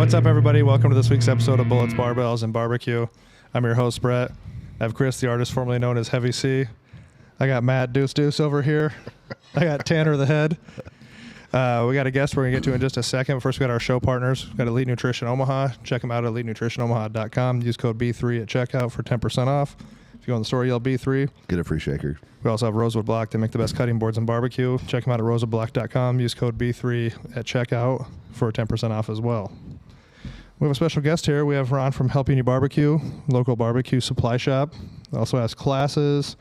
What's up, everybody? Welcome to this week's episode of Bullets, Barbells, and Barbecue. I'm your host, Brett. I have Chris, the artist formerly known as Heavy C. I got Matt Deuce over here. I got Tanner the Head. We got a guest we're going to get to in just a second. First, we got our show partners. We got Elite Nutrition Omaha. Check them out at elitenutritionomaha.com. Use code B3 at checkout for 10% off. If you go in the store, yell B3. Get a free shaker. We also have Rosewood Block. They make the best cutting boards and barbecue. Check them out at rosewoodblock.com. Use code B3 at checkout for 10% off as well. We have a special guest here. We have Ron from Helping You BBQ, local barbecue supply shop. Also has classes,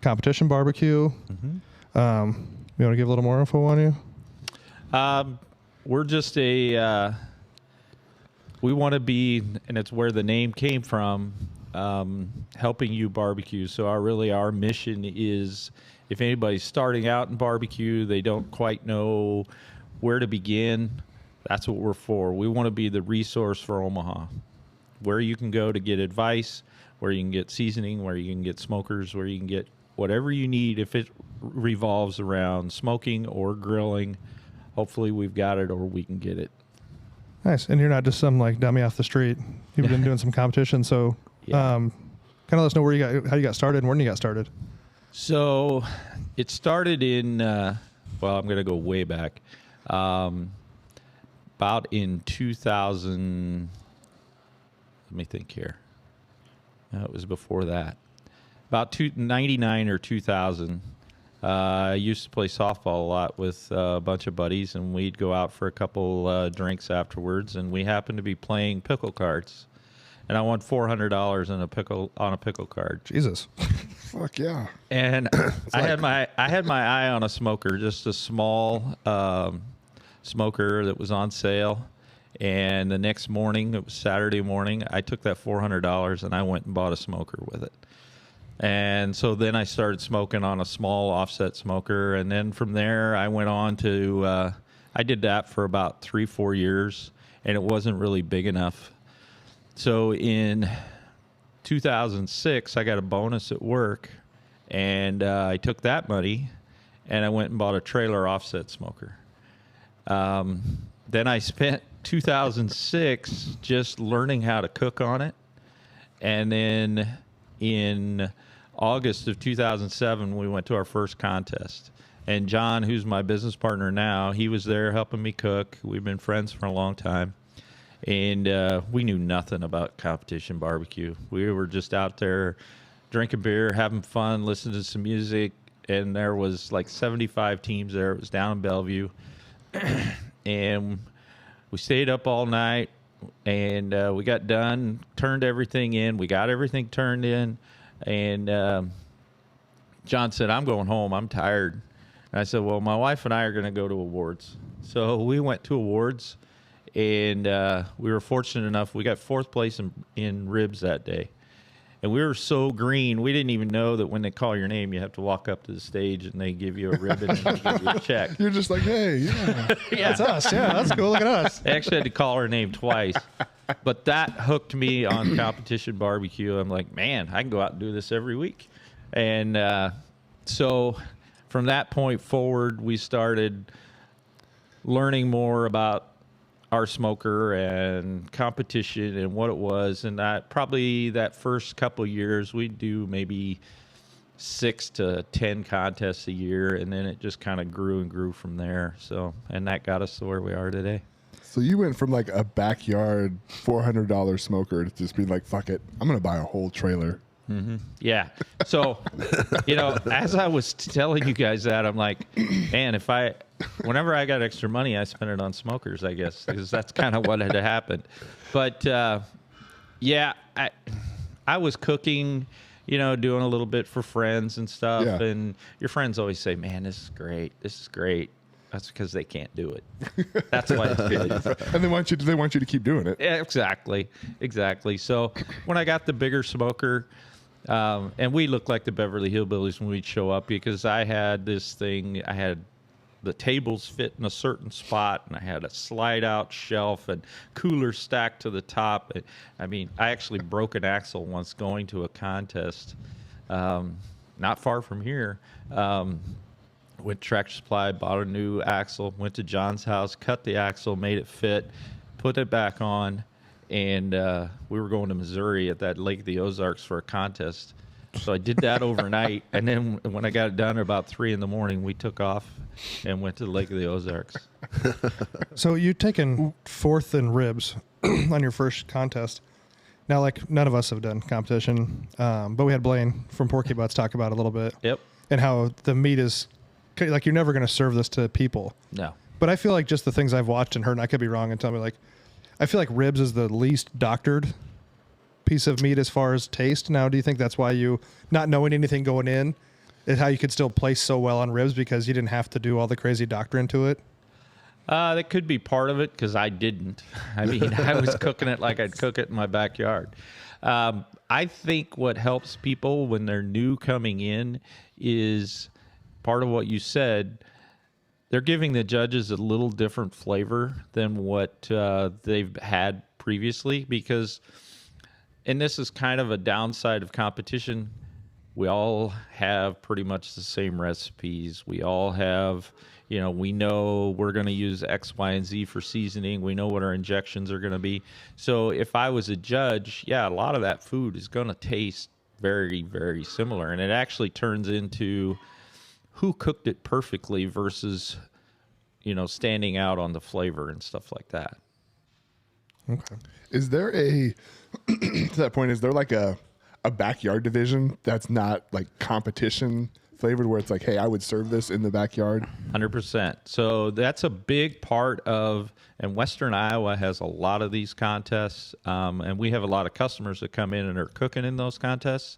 competition barbecue. Mm-hmm. You want to give a little more info on you? We're just we want to be, and it's where the name came from, Helping You BBQ. So our mission is, if anybody's starting out in barbecue, they don't quite know where to begin, that's what we're for. We want to be the resource for Omaha, where you can go to get advice, where you can get seasoning, where you can get smokers, where you can get whatever you need. If it revolves around smoking or grilling, hopefully we've got it or we can get it. Nice. And you're not just some like dummy off the street. You've been doing some competition. So kind of let us know how you got started and when you got started. So it started in, I'm going to go way back. About in 2000, let me think here. No, it was before that. About 99 or 2000. I used to play softball a lot with a bunch of buddies, and we'd go out for a couple drinks afterwards, and we happened to be playing pickle cards. And I won $400 on a pickle card. Jesus. Fuck yeah. And I had my eye on a smoker, just a small smoker that was on sale. And the next morning, it was Saturday morning, I took that $400 and I went and bought a smoker with it. And so then I started smoking on a small offset smoker. And then from there, I went on to, I did that for about 3-4 years, and it wasn't really big enough. So in 2006, I got a bonus at work, and I took that money and I went and bought a trailer offset smoker. Then I spent 2006 just learning how to cook on it. And then in August of 2007, we went to our first contest. And John, who's my business partner now, he was there helping me cook. We've been friends for a long time. And we knew nothing about competition barbecue. We were just out there drinking beer, having fun, listening to some music. And there was like 75 teams there. It was down in Bellevue. And we stayed up all night, and we got done, turned everything in. We got everything turned in, and John said, I'm going home. I'm tired. And I said, well, my wife and I are going to go to awards. So we went to awards, and we were fortunate enough. We got 4th place in ribs that day. And we were so green, we didn't even know that when they call your name, you have to walk up to the stage and they give you a ribbon and they give you a check. You're just like, hey, yeah. That's us. Yeah, that's cool. Look at us. They actually had to call her name twice. But that hooked me on competition barbecue. I'm like, man, I can go out and do this every week. And so from that point forward, we started learning more about our smoker and competition and what it was. And that first couple of years, we'd do maybe 6 to 10 contests a year. And then it just kind of grew and grew from there. So, and that got us to where we are today. So you went from like a backyard $400 smoker to just being like, fuck it, I'm going to buy a whole trailer. Mm-hmm. Yeah. So, as I was telling you guys that, I'm like, man, whenever I got extra money, I spent it on smokers, I guess, because that's kind of what had happened. But, yeah, I was cooking, doing a little bit for friends and stuff. Yeah. And your friends always say, man, this is great. This is great. That's because they can't do it. That's why it's good. And they want you to keep doing it. Yeah, exactly. So when I got the bigger smoker, and we looked like the Beverly Hillbillies when we'd show up, because I had this thing. I had the tables fit in a certain spot, and I had a slide out shelf and cooler stacked to the top. I mean, I actually broke an axle once going to a contest, not far from here. Went to Tractor Supply, bought a new axle, went to John's house, cut the axle, made it fit, put it back on, and we were going to Missouri at that Lake of the Ozarks for a contest. So I did that overnight, and then when I got it done at about 3 a.m, we took off and went to the Lake of the Ozarks. So you taken fourth in ribs on your first contest. Now, like, none of us have done competition, but we had Blaine from Porky Butts talk about it a little bit. Yep. And how the meat is, like, you're never going to serve this to people. No. But I feel like just the things I've watched and heard, and I could be wrong and tell me, like, I feel like ribs is the least doctored piece of meat as far as taste. Now, do you think that's why you, not knowing anything going in, is how you could still place so well on ribs because you didn't have to do all the crazy doctoring to it? That could be part of it because I didn't. I mean, I was cooking it like I'd cook it in my backyard. I think what helps people when they're new coming in is part of what you said. They're giving the judges a little different flavor than what they've had previously because, and this is kind of a downside of competition, we all have pretty much the same recipes. We all have, we know we're going to use X, Y, and Z for seasoning. We know what our injections are going to be. So if I was a judge, a lot of that food is going to taste very, very similar. And it actually turns into who cooked it perfectly versus, standing out on the flavor and stuff like that. Okay. Is there to that point, is there like a backyard division that's not like competition flavored where it's like, hey, I would serve this in the backyard? 100%. So that's a big part of, and Western Iowa has a lot of these contests, and we have a lot of customers that come in and are cooking in those contests.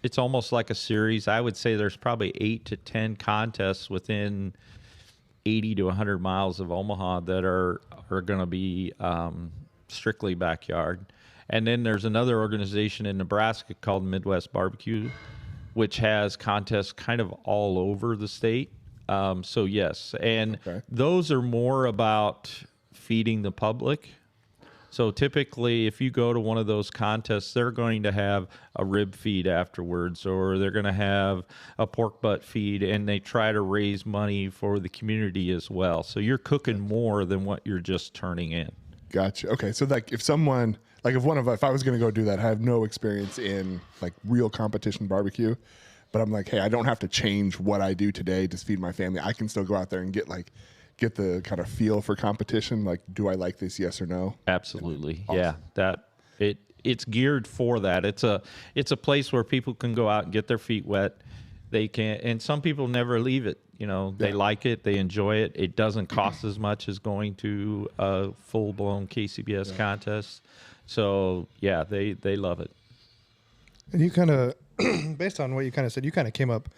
It's almost like a series. I would say there's probably 8 to 10 contests within 80 to 100 miles of Omaha that are going to be strictly backyard. And then there's another organization in Nebraska called Midwest Barbecue, which has contests kind of all over the state. So yes, and those are more about feeding the public. So typically, if you go to one of those contests, they're going to have a rib feed afterwards, or they're going to have a pork butt feed, and they try to raise money for the community as well. So you're cooking more than what you're just turning in. Gotcha. Okay, so like if someone, like if I was going to go do that, I have no experience in like real competition barbecue, but I'm like, hey, I don't have to change what I do today to feed my family. I can still go out there and get the kind of feel for competition. Like, do I like this? Yes or no? Absolutely. Awesome. Yeah. It's geared for that. It's a place where people can go out and get their feet wet. They can, and some people never leave it. They like it, they enjoy it. It doesn't cost as much as going to a full-blown KCBS contest. So yeah, they love it. And you kind of, based on what you kind of said, you kind of came up,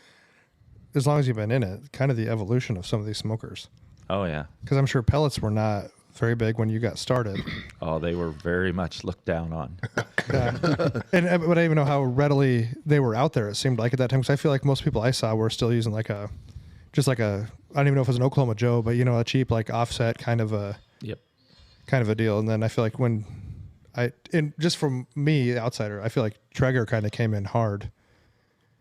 as long as you've been in it, kind of the evolution of some of these smokers. Oh yeah. Because I'm sure pellets were not very big when you got started. Oh, they were very much looked down on. Yeah. But I don't even know how readily they were out there, it seemed like at that time. Because I feel like most people I saw were still using I don't even know if it was an Oklahoma Joe, but a cheap like offset kind of a deal. And then I feel like just from me, the outsider, I feel like Traeger kind of came in hard.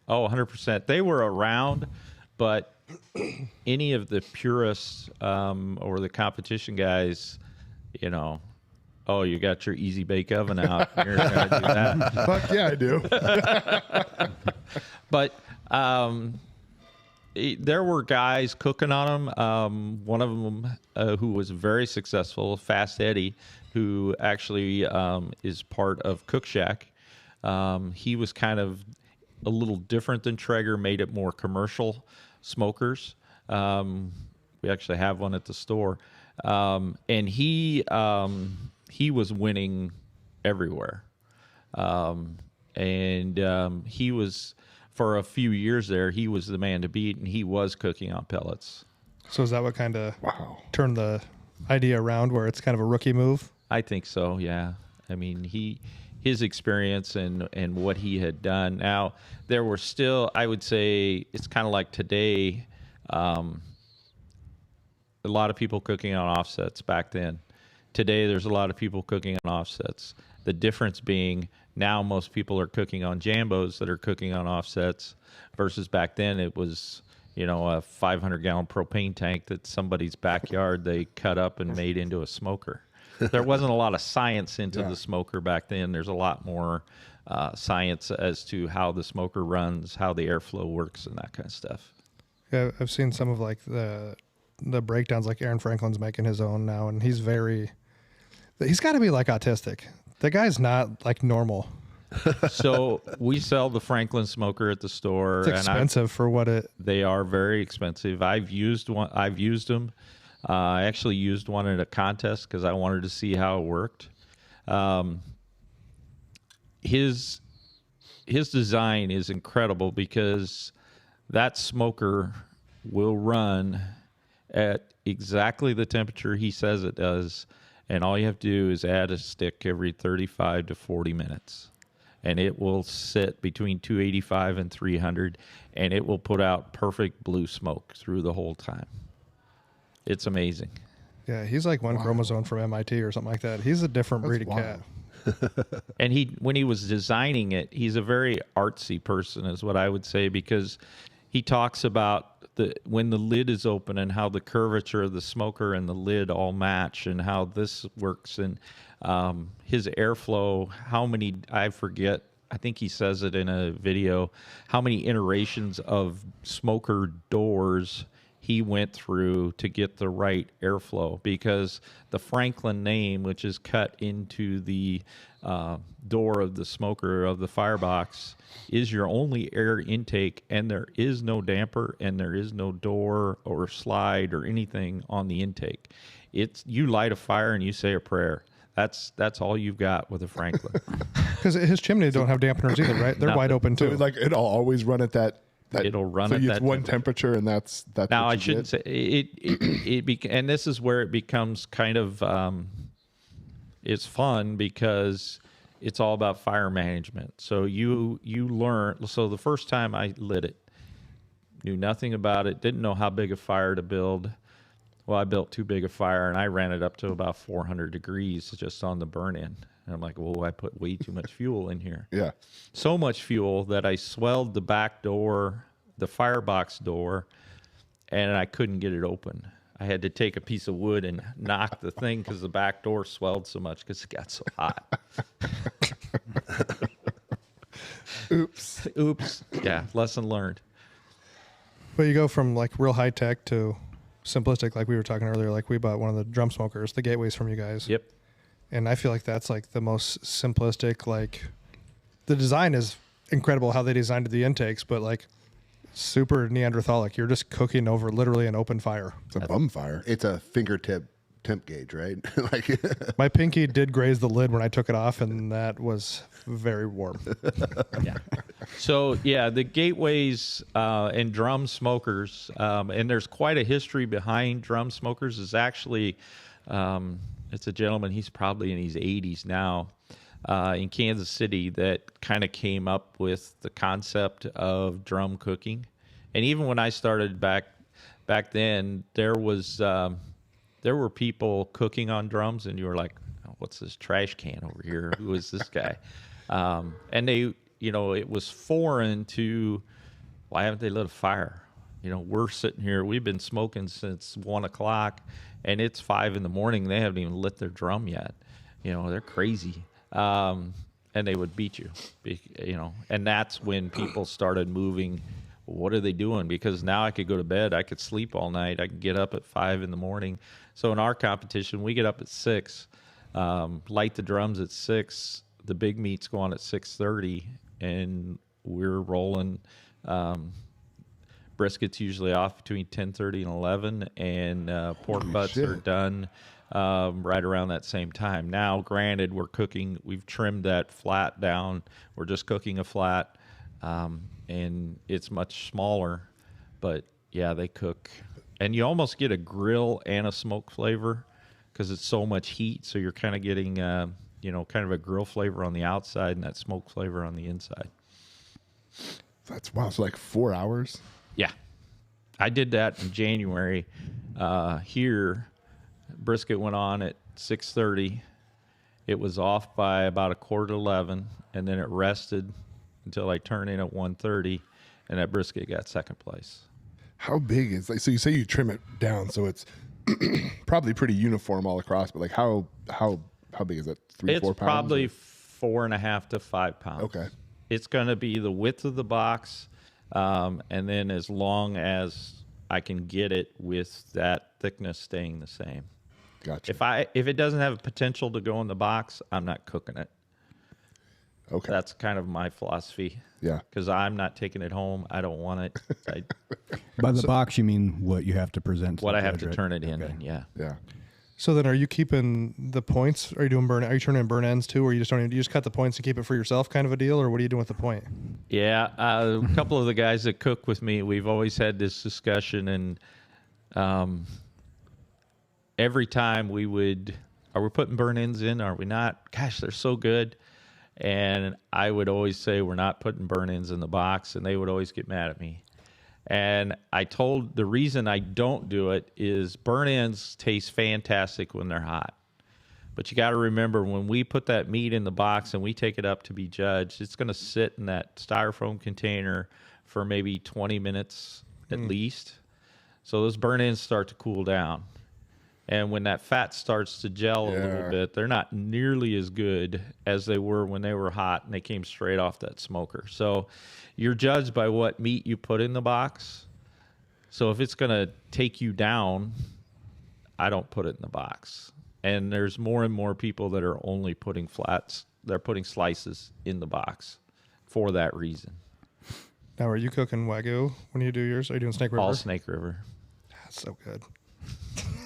Oh, 100%. They were around, but any of the purists or the competition guys, oh, you got your easy bake oven out. You're going to do that. Fuck yeah, I do. But there were guys cooking on them. One of them who was very successful, Fast Eddie, who actually is part of Cook Shack. He was kind of a little different than Traeger, made it more commercial smokers. We actually have one at the store. And he was winning everywhere. He was, for a few years there, he was the man to beat, and he was cooking on pellets. So is that what kind of turned the idea around, where it's kind of a rookie move? I think so, yeah. I mean, his experience and what he had done. Now, there were still, I would say, it's kind of like today, a lot of people cooking on offsets back then. Today, there's a lot of people cooking on offsets. The difference being now most people are cooking on Jambos that are cooking on offsets versus back then it was, a 500-gallon propane tank that somebody's backyard they cut up and made into a smoker. There wasn't a lot of science into the smoker back then. There's a lot more science as to how the smoker runs, how the airflow works, and that kind of stuff. Yeah, I've seen some of like the breakdowns, like Aaron Franklin's making his own now, and he's got to be like autistic. The guy's not like normal. So we sell the Franklin smoker at the store. It's expensive for what it. They are very expensive. I've used them. I actually used one at a contest because I wanted to see how it worked. His design is incredible because that smoker will run at exactly the temperature he says it does, and all you have to do is add a stick every 35 to 40 minutes. And it will sit between 285 and 300, and it will put out perfect blue smoke through the whole time. It's amazing. Yeah, he's like one chromosome from MIT or something like that. He's a different breed of cat. And when he was designing it, he's a very artsy person, is what I would say, because he talks about when the lid is open and how the curvature of the smoker and the lid all match and how this works, and his airflow, I think he says it in a video, how many iterations of smoker doors he went through to get the right airflow, because the Franklin name, which is cut into the door of the smoker of the firebox, is your only air intake, and there is no damper and there is no door or slide or anything on the intake. You light a fire and you say a prayer. That's all you've got with a Franklin. Because his chimneys don't have dampeners either, right? They're wide open too. So like it'll always run at that. It'll run so at it's that one temperature, and that's now what I shouldn't say it. And this is where it becomes kind of it's fun because it's all about fire management. So you learn. So the first time I lit it, knew nothing about it, didn't know how big a fire to build. Well, I built too big a fire, and I ran it up to about 400 degrees just on the burn-in. And I'm like, well, I put way too much fuel in here. Yeah. So much fuel that I swelled the back door, the firebox door, and I couldn't get it open. I had to take a piece of wood and knock the thing because the back door swelled so much because it got so hot. Oops. Yeah, lesson learned. But you go from like real high tech to simplistic, like we were talking earlier. Like we bought one of the drum smokers, the Gateways from you guys. Yep. And I feel like that's like the most simplistic, like the design is incredible how they designed the intakes, but like super Neanderthalic. You're just cooking over literally an open fire. It's a bum fire. It's a fingertip temp gauge, right? Like my pinky did graze the lid when I took it off, and that was very warm. Yeah. So yeah, the Gateways and drum smokers, and there's quite a history behind drum smokers. Is actually, it's a gentleman. He's probably in his 80s now, in Kansas City, that kind of came up with the concept of drum cooking. And even when I started back then, there were people cooking on drums, and you were like, oh, what's this trash can over here? Who is this guy? And they, it was foreign to, why haven't they lit a fire? We're sitting here, we've been smoking since 1 o'clock, and it's 5 a.m. They haven't even lit their drum yet. They're crazy. And they would beat you, and that's when people started moving. What are they doing? Because now I could go to bed, I could sleep all night, I could get up at 5 a.m. So in our competition, we get up at 6, light the drums at 6. The big meets go on at 6:30, and we're rolling. Brisket's usually off between 10:30 and 11, and pork butts are done right around that same time. Now, granted, we've trimmed that flat down. We're just cooking a flat, and it's much smaller, but yeah, they cook. And you almost get a grill and a smoke flavor because it's so much heat. So you're kind of getting, kind of a grill flavor on the outside and that smoke flavor on the inside. That's wow. So like 4 hours. Yeah. I did that in January. Here, brisket went on at 6:30. It was off by about 10:45, and then it rested until I turned in at 1:30, and that brisket got second place. How big is so you say you trim it down, so it's probably pretty uniform all across, but like how big is it? 3-4 pounds? It's probably 4.5 to 5 pounds. Okay. It's going to be the width of the box, and then as long as I can get it with that thickness staying the same. Gotcha. If it doesn't have a potential to go in the box, I'm not cooking it. Okay. That's kind of my philosophy. Yeah. Because I'm not taking it home. I don't want it. By the box, you mean what you have to present? To What the I have judge, to right? turn it in. Okay. Yeah. Yeah. So then, are you keeping the points? Are you doing burn? Are you turning in burn ends too, or you just cut the points and keep it for yourself, kind of a deal, or what are you doing with the point? Yeah, a couple of the guys that cook with me, we've always had this discussion, and every time are we putting burn ends in? Are we not? Gosh, they're so good. And I would always say we're not putting burn ends in the box, and they would always get mad at me. And the reason I don't do it is burn ends taste fantastic when they're hot. But you got to remember, when we put that meat in the box and we take it up to be judged, it's going to sit in that styrofoam container for maybe 20 minutes at least. So those burn ends start to cool down. And when that fat starts to gel a little bit, they're not nearly as good as they were when they were hot and they came straight off that smoker. So you're judged by what meat you put in the box. So if it's going to take you down, I don't put it in the box. And there's more and more people that are only putting flats. They're putting slices in the box for that reason. Now, are you cooking Wagyu when you do yours? Are you doing Snake River? All Snake River. That's so good.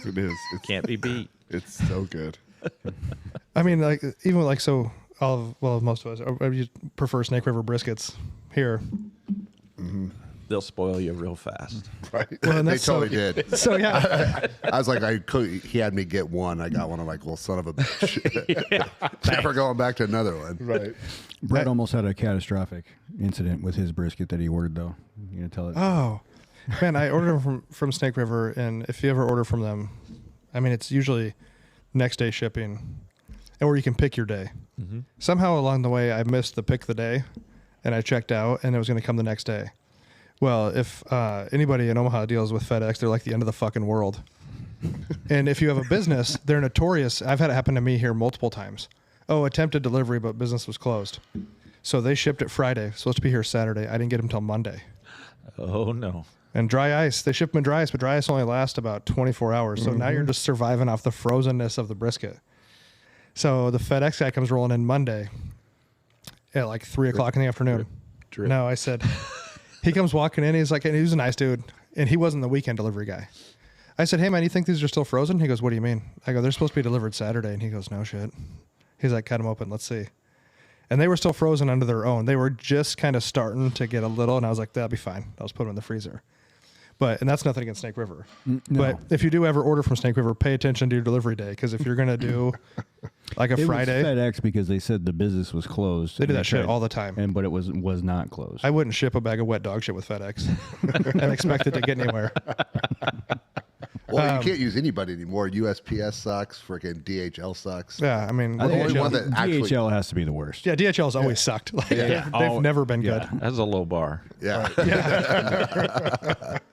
It is. Can't be beat. It's so good. I mean, like even like so. Most of us you prefer Snake River briskets here. They'll spoil you real fast. Right. Well, and They that's so, totally did. so yeah. I was like, he had me get one. I got one. I'm like, well, son of a bitch. Never going back to another one. Right. Brett almost had a catastrophic incident with his brisket that he ordered, though. You gonna tell it? Oh, man, I ordered them from Snake River, and if you ever order from them, I mean, it's usually next day shipping, or you can pick your day. Mm-hmm. Somehow along the way, I missed the pick the day, and I checked out, and it was going to come the next day. Well, if anybody in Omaha deals with FedEx, they're like the end of the fucking world. And if you have a business, they're notorious. I've had it happen to me here multiple times. Oh, attempted delivery, but business was closed. So they shipped it Friday, supposed to be here Saturday. I didn't get them until Monday. Oh, no. And dry ice, they ship them in dry ice, but dry ice only lasts about 24 hours. So now you're just surviving off the frozenness of the brisket. So the FedEx guy comes rolling in Monday at like 3 o'clock in the afternoon. Drip. No, I said, he comes walking in. He's like, and he was a nice dude. And he wasn't the weekend delivery guy. I said, hey, man, you think these are still frozen? He goes, what do you mean? I go, they're supposed to be delivered Saturday. And he goes, no shit. He's like, cut them open. Let's see. And they were still frozen under their own. They were just kind of starting to get a little. And I was like, that'll be fine. I'll just put them in the freezer. And that's nothing against Snake River. No. But if you do ever order from Snake River, pay attention to your delivery day. Because if you're going to do like a It Friday, was FedEx because they said the business was closed. they do And that shit tried- all the time. but it was not closed. I wouldn't ship a bag of wet dog shit with FedEx and expect it to get anywhere. Well, you can't use anybody anymore. USPS sucks. Freaking DHL sucks. Yeah, I mean, I think only one that actually- DHL has to be the worst. yeah, DHL has always sucked. Like, Yeah. they've never been good. That's a low bar. Yeah.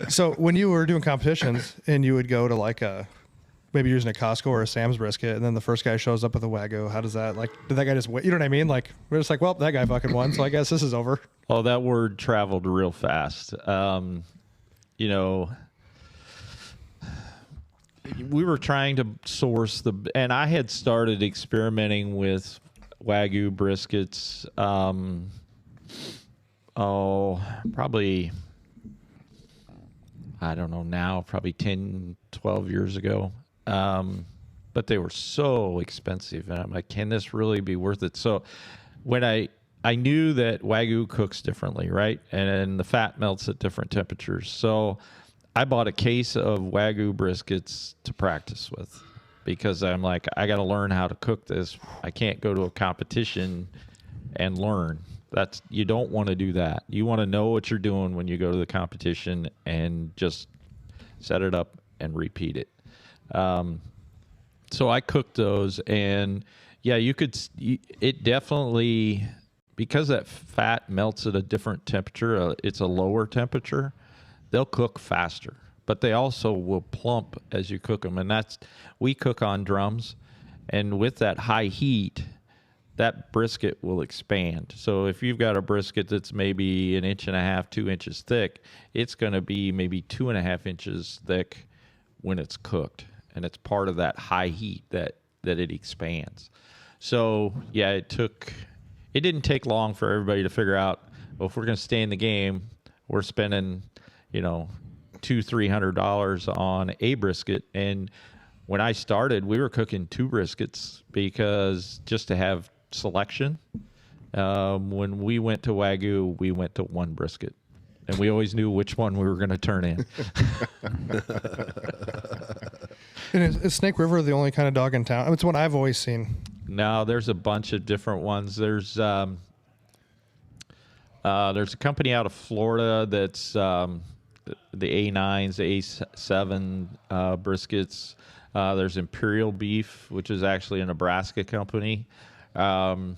So when you were doing competitions and you would go to like maybe using a Costco or a Sam's brisket, and then the first guy shows up with a Wagyu, how does that, like, did that guy just wait? You know what I mean? Like, we're just like, well, that guy fucking won, so I guess this is over. Oh, that word traveled real fast. You know, we were trying to source and I had started experimenting with Wagyu briskets. Probably, I don't know now, probably 10, 12 years ago. But they were so expensive. And I'm like, can this really be worth it? So when I knew that Wagyu cooks differently, right? And the fat melts at different temperatures. So I bought a case of Wagyu briskets to practice with because I'm like, I got to learn how to cook this. I can't go to a competition and learn. You don't want to do that. You want to know what you're doing when you go to the competition and just set it up and repeat it. So I cooked those, and yeah, it definitely, because that fat melts at a different temperature, it's a lower temperature, they'll cook faster, but they also will plump as you cook them. And we cook on drums, and with that high heat, that brisket will expand. So if you've got a brisket that's maybe 1.5 inches, 2 inches thick, it's going to be maybe 2.5 inches thick when it's cooked. And it's part of that high heat that it expands. So yeah, it didn't take long for everybody to figure out, well, if we're going to stay in the game, we're spending, $200-300 on a brisket. And when I started, we were cooking 2 briskets because just to have selection. When we went to Wagyu, we went to 1 brisket, and we always knew which one we were going to turn in. And is Snake River the only kind of dog in town? It's one I've always seen. No, there's a bunch of different ones. There's a company out of Florida that's the A9s, the A7 briskets. There's Imperial Beef, which is actually a Nebraska company. The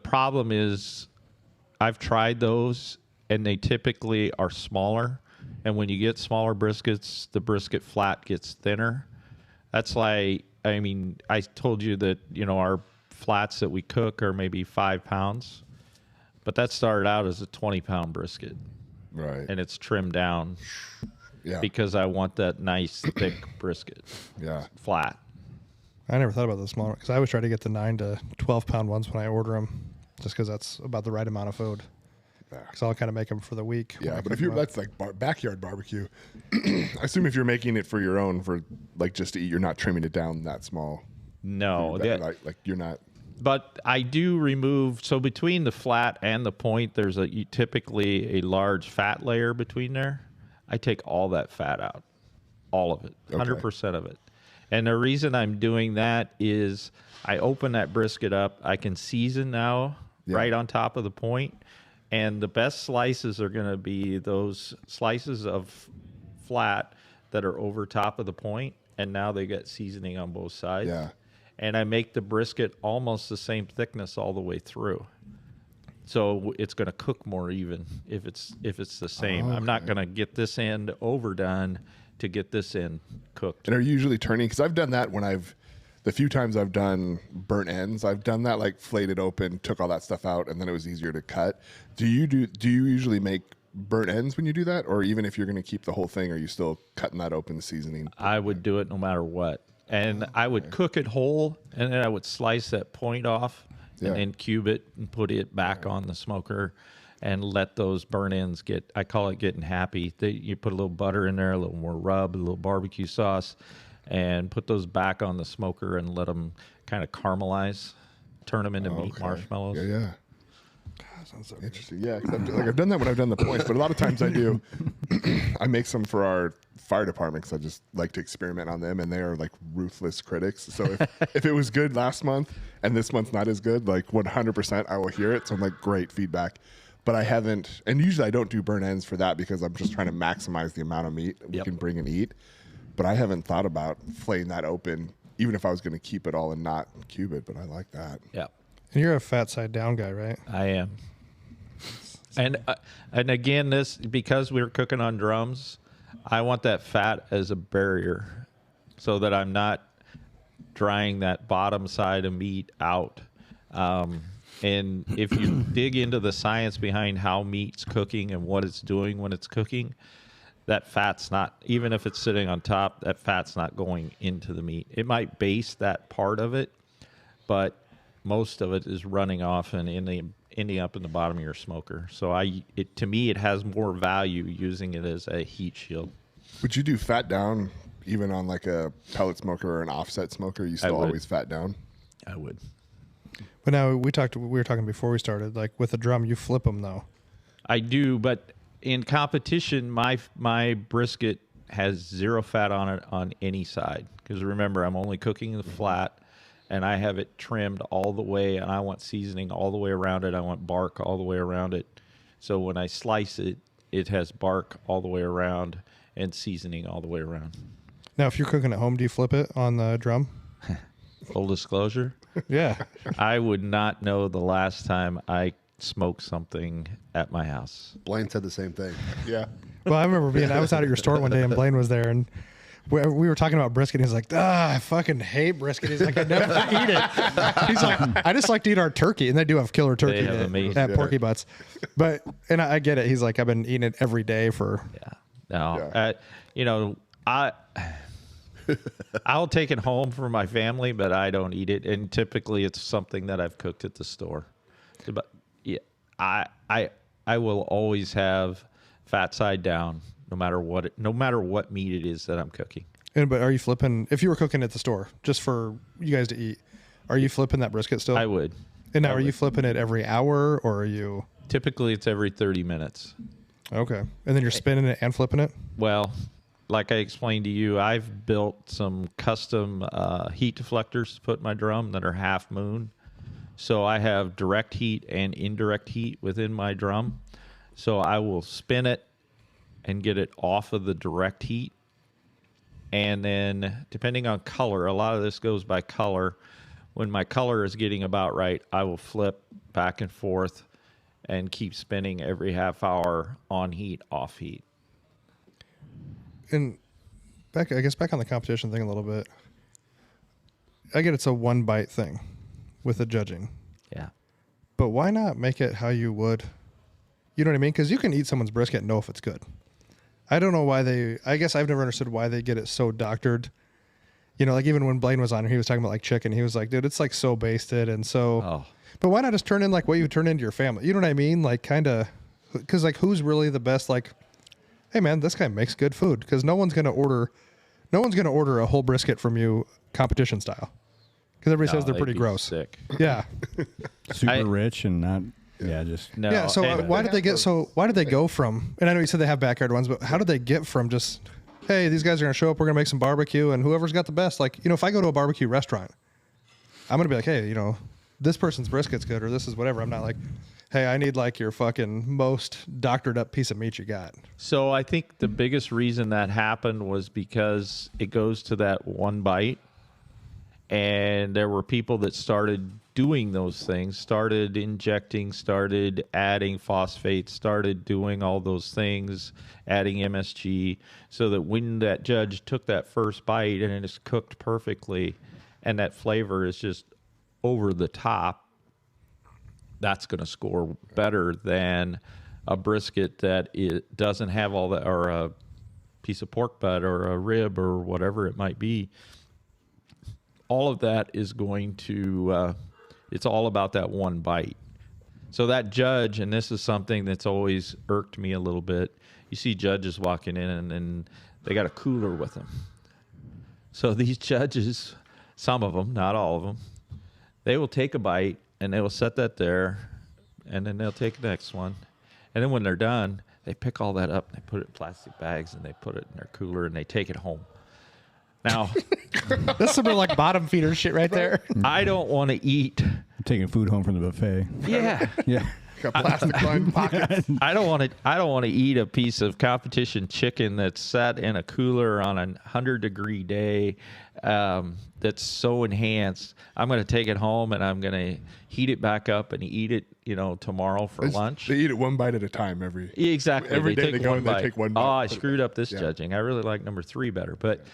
problem is I've tried those, and they typically are smaller. And when you get smaller briskets, the brisket flat gets thinner. That's like, I told you that, our flats that we cook are maybe 5 pounds, but that started out as a 20-pound brisket. Right. And it's trimmed down because I want that nice, thick brisket. Yeah. Flat. I never thought about the smaller, because I always try to get the 9 to 12-pound ones when I order them, just because that's about the right amount of food. Because I'll kind of make them for the week. Yeah, but if that's like backyard barbecue, I assume if you're making it for your own, for like just to eat, you're not trimming it down that small. No, like you're not. But I do remove, so between the flat and the point, there's typically a large fat layer between there. I take all that fat out, all of it, 100% of it. And the reason I'm doing that is I open that brisket up. I can season now right on top of the point. And the best slices are going to be those slices of flat that are over top of the point, and now they get seasoning on both sides. Yeah. And I make the brisket almost the same thickness all the way through. So it's going to cook more even if it's the same. I'm not going to get this end overdone to get this end cooked. And are you usually turning? Because I've done that when the few times I've done burnt ends, I've done that, like flayed it open, took all that stuff out, and then it was easier to cut. Do you usually make burnt ends when you do that? Or even if you're going to keep the whole thing, are you still cutting that open, seasoning? I would do it no matter what. And I would cook it whole, and then I would slice that point off and then cube it and put it back on the smoker and let those burnt ends I call it getting happy. You put a little butter in there, a little more rub, a little barbecue sauce, and put those back on the smoker and let them kind of caramelize, turn them into meat marshmallows. Yeah. Sounds so interesting. Yeah, I've done that when I've done the points, but a lot of times I do. I make some for our fire department because I just like to experiment on them, and they are like ruthless critics. So if it was good last month and this month's not as good, like 100% I will hear it. So I'm like, great feedback. But I haven't, and usually I don't do burnt ends for that because I'm just trying to maximize the amount of meat we can bring and eat. But I haven't thought about flaying that open, even if I was going to keep it all and not cube it. But I like that. Yeah. And you're a fat side down guy, right? I am. And again, this, because we're cooking on drums, I want that fat as a barrier so that I'm not drying that bottom side of meat out. And if you dig into the science behind how meat's cooking and what it's doing when it's cooking, that fat's not, even if it's sitting on top, that fat's not going into the meat. It might base that part of it, but most of it is running off and ending up in the bottom of your smoker. So to me, it has more value using it as a heat shield. Would you do fat down even on like a pellet smoker or an offset smoker? You still always fat down? I would. But now we were talking before we started, like with a drum, you flip them though. I do, but in competition, my brisket has 0 fat on it on any side. Because remember, I'm only cooking the flat, and I have it trimmed all the way, and I want seasoning all the way around it. I want bark all the way around it. So when I slice it, it has bark all the way around and seasoning all the way around. Now, if you're cooking at home, do you flip it on the drum? Full disclosure, Yeah. I would not know the last time I smoked something at my house. Blaine said the same thing. Yeah. Well, I remember I was out at your store one day and Blaine was there and we were talking about brisket. He's like, I fucking hate brisket. He's like, I never eat it. He's like, I just like to eat our turkey. And they do have killer turkey They have amazing. at Porky Butts. But, and I get it. He's like, I've been eating it every day for. Yeah. No. You know, I'll take it home for my family, but I don't eat it. And typically it's something that I've cooked at the store. But yeah, I will always have fat side down. No matter what meat it is that I'm cooking. But are you flipping, if you were cooking at the store, just for you guys to eat, are you flipping that brisket still? I would. And now, are you flipping it every hour, or are you? Typically, it's every 30 minutes. Okay. And then you're spinning it and flipping it? Well, like I explained to you, I've built some custom heat deflectors to put in my drum that are half moon. So I have direct heat and indirect heat within my drum. So I will spin it and get it off of the direct heat. And then depending on color, a lot of this goes by color. When my color is getting about right, I will flip back and forth and keep spinning every half hour on heat, off heat. And back on the competition thing a little bit. I get it's a one bite thing with the judging. Yeah. But why not make it how you would? You know what I mean? Because you can eat someone's brisket and know if it's good. I don't know why I guess I've never understood why they get it so doctored. You know, like even when Blaine was on here, he was talking about like chicken. He was like, dude, it's like so basted and so. Oh. But why not just turn in like what you turn into your family? You know what I mean? Like kind of, because like who's really the best? Like, hey man, this guy makes good food. Because no one's gonna order a whole brisket from you competition style. Because everybody says they're pretty gross. Sick. Yeah. Super rich and not. Yeah, just No. Yeah. So why did they go from? And I know you said they have backyard ones, but how did they get from just, hey, these guys are gonna show up, we're gonna make some barbecue, and whoever's got the best, like, you know, if I go to a barbecue restaurant, I'm gonna be like, hey, you know, this person's brisket's good, or this is whatever. I'm not like, hey, I need like your fucking most doctored up piece of meat you got. So I think the biggest reason that happened was because it goes to that one bite. And there were people that started doing those things, started injecting, started adding phosphate, started doing all those things, adding MSG, so that when that judge took that first bite and it is cooked perfectly and that flavor is just over the top, that's going to score better than a brisket that it doesn't have all that, or a piece of pork butt or a rib or whatever it might be. All of that is going to, it's all about that one bite. So that judge, and this is something that's always irked me a little bit, you see judges walking in and they got a cooler with them. So these judges, some of them, not all of them, they will take a bite and they will set that there, and then they'll take the next one. And then when they're done, they pick all that up and they put it in plastic bags and they put it in their cooler and they take it home. Now, That's some like bottom feeder shit right there. I don't want to eat. I'm taking food home from the buffet. Yeah. Yeah. Got plastic lined pockets. I don't want to eat a piece of competition chicken that's set in a cooler on a 100-degree day. That's so enhanced. I'm going to take it home and I'm going to heat it back up and eat it, you know, tomorrow for lunch. They eat it one bite at a time Exactly. every day take they go one and they bite. take one bite. Oh, I screwed up this judging. I really like number 3 better, but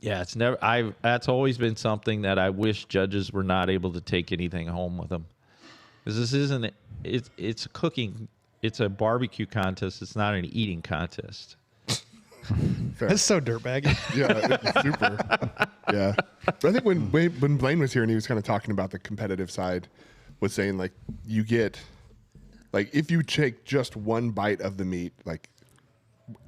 yeah, it's never. That's always been something that I wish judges were not able to take anything home with them. Because this isn't, it's a cooking, it's a barbecue contest. It's not an eating contest. That's so dirtbaggy. Yeah, it's super. Yeah. But I think when Blaine was here and he was kind of talking about the competitive side, was saying like you get, like if you take just one bite of the meat, like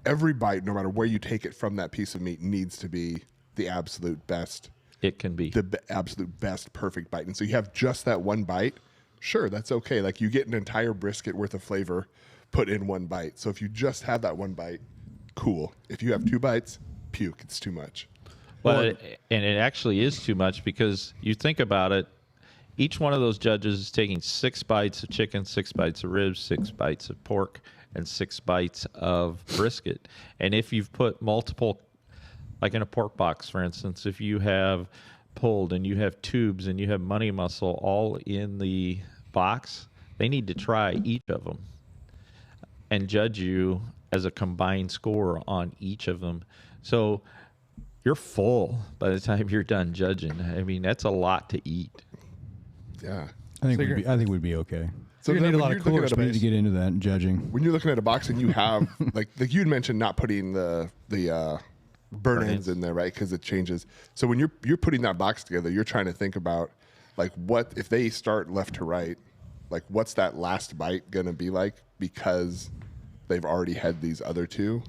every bite, no matter where you take it from that piece of meat, needs to be the absolute best. It can be. Absolute best, perfect bite. And so you have just that one bite. Sure, that's okay. Like you get an entire brisket worth of flavor put in one bite. So if you just have that one bite, cool. If you have 2 bites, puke. It's too much. Well, and it actually is too much, because you think about it, each one of those judges is taking 6 bites of chicken, 6 bites of ribs, 6 bites of pork, and 6 bites of brisket. And if you've put multiple, like in a pork box, for instance, if you have pulled and you have tubes and you have money muscle all in the box, they need to try each of them. and judge you as a combined score on each of them. So you're full by the time you're done judging. I mean, that's a lot to eat. Yeah. I think So I think we'd be okay. So You're gonna then need a lot when of you're cooler looking We at need to get into that judging. when you're looking at a box and you have like you had mentioned not putting the burn ends in there, right? Because it changes. So when you're putting that box together, you're trying to think about like what if they start left to right, like what's that last bite gonna be like because they've already had these other two.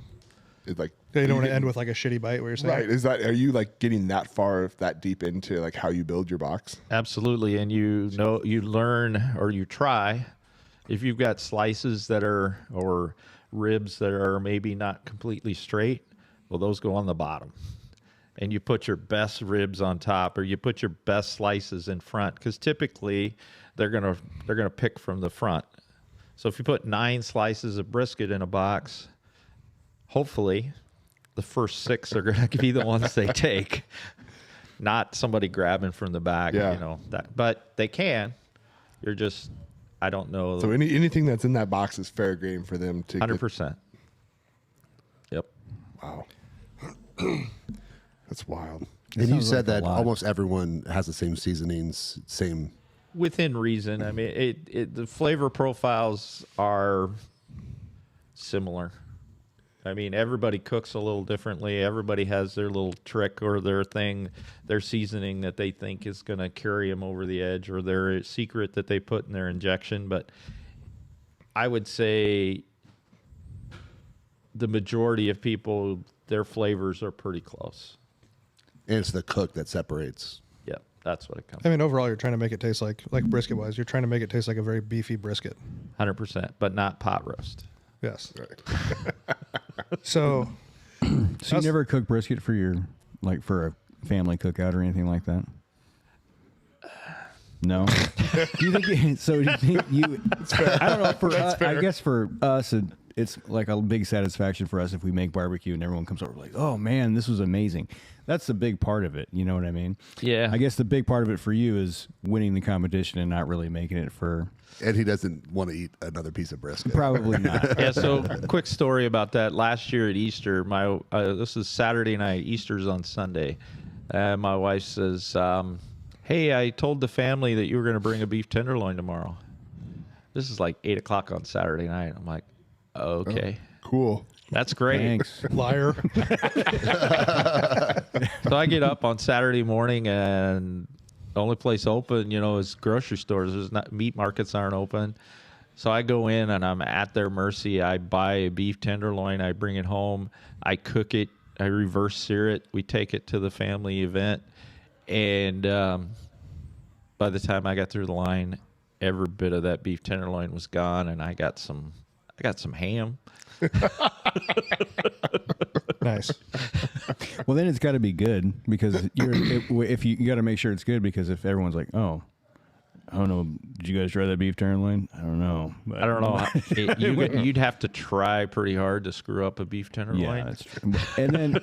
It's like You don't want to get- end with like a shitty bite where you're saying, right. Are you like getting that far, that deep into like how you build your box? Absolutely. And you learn or you try. If you've got slices that are, or ribs that are maybe not completely straight, well, those go on the bottom. And you put your best ribs on top, or you put your best slices in front, because typically they're gonna pick from the front. So if you put 9 slices of brisket in a box, hopefully the first 6 are going to be the ones they take, not somebody grabbing from the back. Yeah. You know that, but they can. You're just, I don't know. So anything that's in that box is fair game for them to 100%. Yep. Wow. That's wild. And you sounds said like a that lot. almost everyone has the same seasonings, same. Within reason. I mean, the flavor profiles are similar. I mean, everybody cooks a little differently. Everybody has their little trick or their thing, their seasoning that they think is going to carry them over the edge, or their secret that they put in their injection. But I would say the majority of people, their flavors are pretty close. And it's the cook that separates. Yep, that's what it comes. I mean, overall, you're trying to make it taste like brisket wise. You're trying to make it taste like a very beefy brisket. 100%, but not pot roast. Yes. So, So you never cook brisket for your for a family cookout or anything like that? No. Do you think so? Do you think you? I don't know. For I guess for us, it's like a big satisfaction for us if we make barbecue and everyone comes over like, "Oh man, this was amazing." That's the big part of it. You know what I mean? Yeah. I guess the big part of it for you is winning the competition and not really making it for. And he doesn't want to eat another piece of brisket. Probably not. Yeah, so quick story about that. Last year at Easter, this is Saturday night. Easter's on Sunday. My wife says, "Hey, I told the family that you were going to bring a beef tenderloin tomorrow." This is like 8 o'clock on Saturday night. I'm like, okay, Cool. that's great. Thanks. liar. So I get up on Saturday morning, and the only place open, is grocery stores. There's not, meat markets aren't open. So I go in and I'm at their mercy. I buy a beef tenderloin. I bring it home. I cook it. I reverse sear it. We take it to the family event. And by the time I got through the line, every bit of that beef tenderloin was gone, and I got some ham. Nice. Well, then it's got to be good because if you got to make sure it's good, because if everyone's like, "Oh, I don't know, did you guys try that beef tenderloin?" I don't know. But I don't know. You'd have to try pretty hard to screw up a beef tenderloin. Yeah, that's true. And then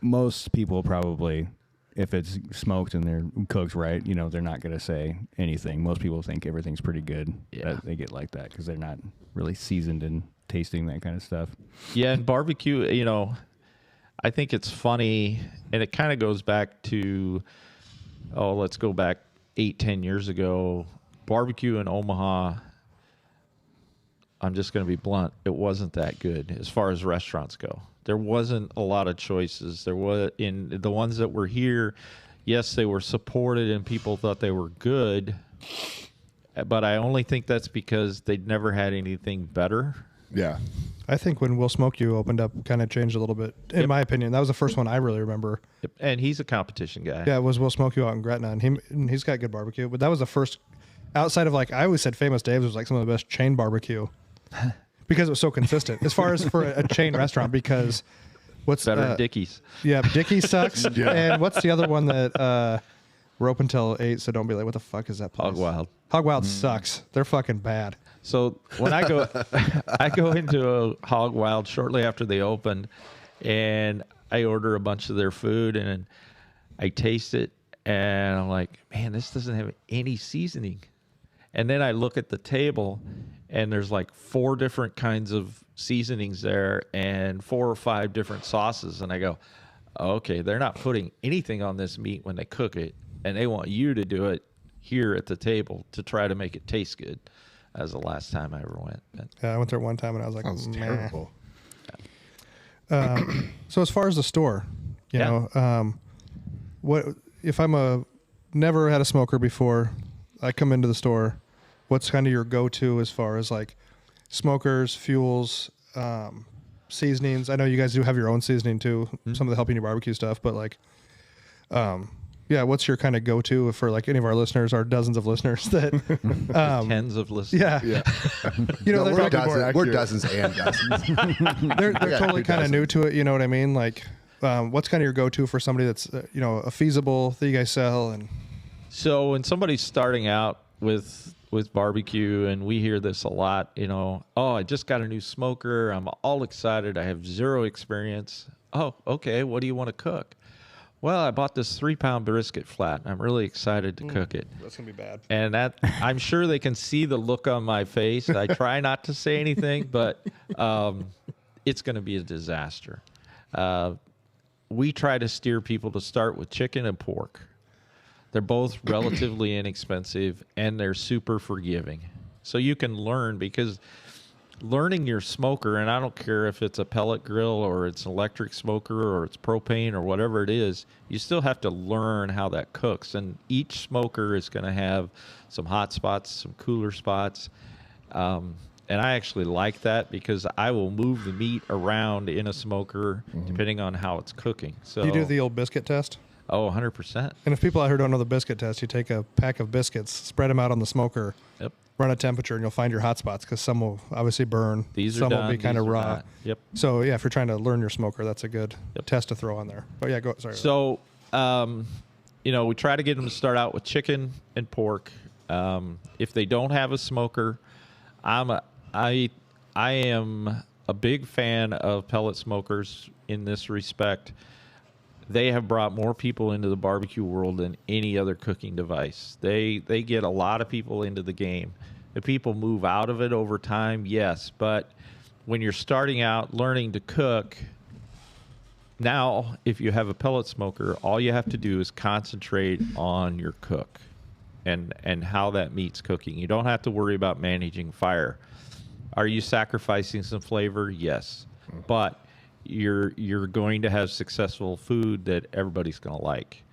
most people probably, if it's smoked and they're cooked right, they're not going to say anything. Most people think everything's pretty good. Yeah. They get like that because they're not really seasoned in tasting that kind of stuff. Yeah, and barbecue, I think it's funny, and it kind of goes back to, let's go back 8-10 years ago. Barbecue in Omaha, I'm just going to be blunt, it wasn't that good as far as restaurants go. There wasn't a lot of choices. There was, in the ones that were here, yes, they were supported and people thought they were good, but I only think that's because they'd never had anything better. Yeah. I think when Will Smoke You opened up, kind of changed a little bit, in my opinion. That was the first one I really remember. And he's a competition guy. Yeah, it was Will Smoke You out in Gretna, and he's got good barbecue. But that was the first, outside of I always said Famous Dave's was like some of the best chain barbecue because it was so consistent as far as for a chain restaurant. Because what's Better than Dickies. Yeah, Dickies sucks. Yeah. And what's the other one that we're open till 8? So don't be like, what the fuck is that place? Hog Wild. Hog Wild sucks. They're fucking bad. So when I go into a Hog Wild shortly after they opened, and I order a bunch of their food, and I taste it, and I'm like, man, this doesn't have any seasoning. And then I look at the table, and there's like 4 different kinds of seasonings there and 4 or 5 different sauces. And I go, okay, they're not putting anything on this meat when they cook it, and they want you to do it here at the table to try to make it taste good. That was the last time I ever went. But, Yeah, I went there one time and I was like, Sounds "Meh." terrible. So as far as the store, you Yeah. know, what if I'm never had a smoker before? I come into the store. What's kind of your go-to as far as like smokers, fuels, seasonings? I know you guys do have your own seasoning too, some of the Helping You BBQ stuff, but like, yeah, what's your kind of go-to for like any of our listeners, our dozens of listeners that, tens of listeners. yeah, Yeah. you know, No, they're, probably more dozens, we're accurate. dozens and dozens. they're Yeah, totally kind of new to it. You know what I mean? Like, what's kind of your go-to for somebody that's, you know, a feasible that you guys sell? And So when somebody's starting out with barbecue, and we hear this a lot, you know, oh, I just got a new smoker. I'm all excited. I have 0 experience. Oh, okay. What do you want to cook? Well, I bought this 3-pound brisket flat. I'm really excited to cook it. that's going to be bad. And that, I'm sure they can see the look on my face. I try not to say anything, but it's going to be a disaster. We try to steer people to start with chicken and pork. They're both relatively inexpensive, and they're super forgiving. So you can learn, because learning your smoker, and I don't care if it's a pellet grill or it's an electric smoker or it's propane or whatever it is, you still have to learn how that cooks. And each smoker is going to have some hot spots, some cooler spots. And I actually like that, because I will move the meat around in a smoker depending on how it's cooking. So You do the old biscuit test? Oh, 100%. And if people out here don't know the biscuit test, you take a pack of biscuits, spread them out on the smoker, Yep. run a temperature, and you'll find your hot spots, because some will obviously burn. These are some done. will be kind of these are raw. not. Yep. So yeah, if you're trying to learn your smoker, that's a good Yep. test to throw on there. But yeah, go. Sorry. So, you know, we try to get them to start out with chicken and pork. If they don't have a smoker, I am a big fan of pellet smokers in this respect. They have brought more people into the barbecue world than any other cooking device. They get a lot of people into the game. The people move out of it over time, yes, but when you're starting out learning to cook, now if you have a pellet smoker, all you have to do is concentrate on your cook and how that meat's cooking. You don't have to worry about managing fire. Are you sacrificing some flavor? Yes, but you're going to have successful food that everybody's going to like.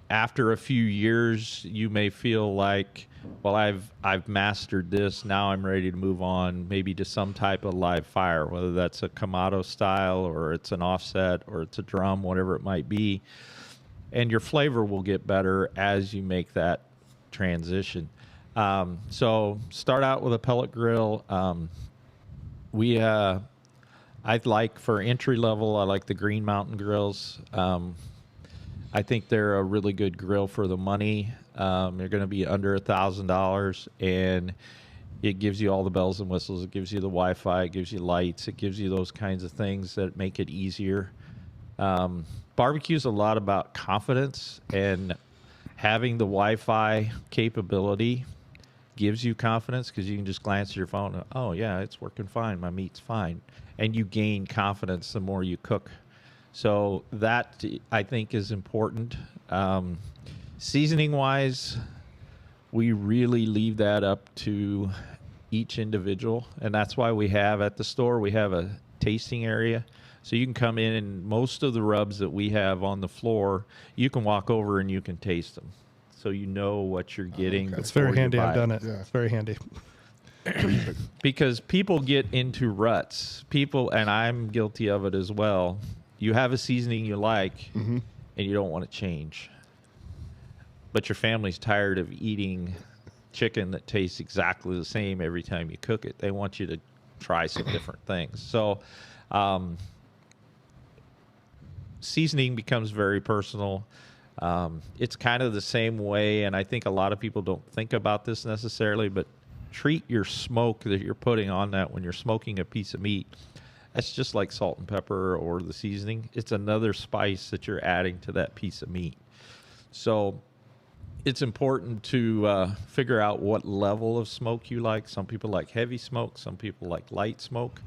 After a few years, you may feel like, well, I've mastered this. Now I'm ready to move on, maybe to some type of live fire, whether that's a Kamado style or it's an offset or it's a drum, whatever it might be. And your flavor will get better as you make that transition. So start out with a pellet grill. I'd like, for entry level, I like the Green Mountain grills. I think they're a really good grill for the money. They're going to be under $1,000, and it gives you all the bells and whistles. It gives you the Wi-Fi. It gives you lights. It gives you those kinds of things that make it easier. Barbecue is a lot about confidence, and having the Wi-Fi capability gives you confidence, because you can just glance at your phone and, oh yeah, it's working fine, my meat's fine, and you gain confidence the more you cook. So that, I think, is important. Seasoning wise, we really leave that up to each individual, and that's why we have at the store, we have a tasting area. So you can come in, and most of the rubs that we have on the floor, you can walk over and you can taste them, so you know what you're getting. it's very before you handy. buy I've done it. Yeah. It's very handy. Because people get into ruts. People, and I'm guilty of it as well. You have a seasoning you like, and you don't want to change. But your family's tired of eating chicken that tastes exactly the same every time you cook it. They want you to try some different things. So seasoning becomes very personal. It's kind of the same way, and I think a lot of people don't think about this necessarily, but treat your smoke that you're putting on that when you're smoking a piece of meat. That's just like salt and pepper or the seasoning. It's another spice that you're adding to that piece of meat. So it's important to figure out what level of smoke you like. Some people like heavy smoke. Some people like light smoke.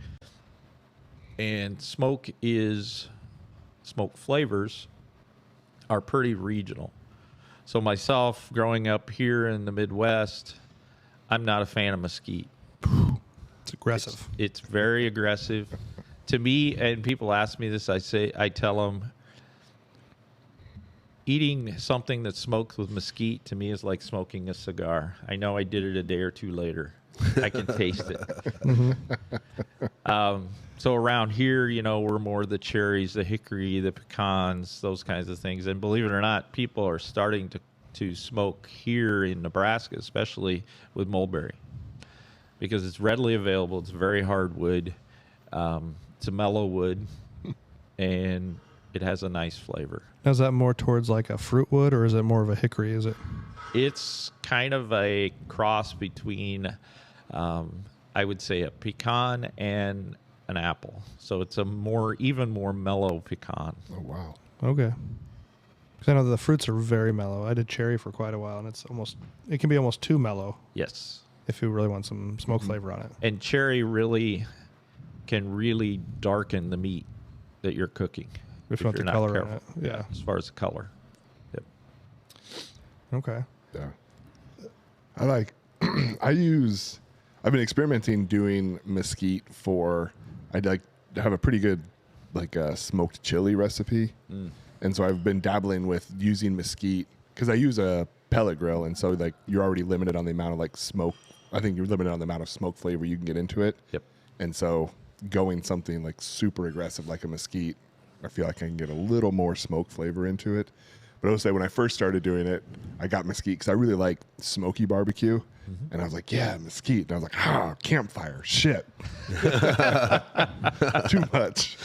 And smoke flavors are pretty regional. So myself, growing up here in the Midwest, I'm not a fan of mesquite. It's aggressive. It's very aggressive. To me, and people ask me this, I tell them, eating something that's smoked with mesquite to me is like smoking a cigar. I know I did it a day or two later. I can taste it. So around here, we're more the cherries, the hickory, the pecans, those kinds of things. And believe it or not, people are starting to smoke here in Nebraska, especially with mulberry, because it's readily available. It's very hard wood. It's a mellow wood, and it has a nice flavor. Now, is that more towards like a fruit wood, or is it more of a hickory? It's kind of a cross between, I would say, a pecan and an apple. So it's even more mellow pecan. Oh, wow. Okay. Because I know the fruits are very mellow. I did cherry for quite a while, and it can be almost too mellow Yes. if you really want some smoke flavor on it. And cherry can really darken the meat that you're cooking. If you want you're the not color in careful. it. Yeah. As far as the color. Yep. Okay. Yeah. I've been experimenting doing mesquite I'd like to have a pretty good smoked chili recipe. And so I've been dabbling with using mesquite because I use a pellet grill. And so you're already limited on the amount of smoke. I think you're limited on the amount of smoke flavor you can get into it. Yep. And so going something super aggressive like a mesquite, I feel like I can get a little more smoke flavor into it. But I will say when I first started doing it, I got mesquite because I really like smoky barbecue. And I was like, yeah, mesquite. And I was like, campfire, shit. Too much.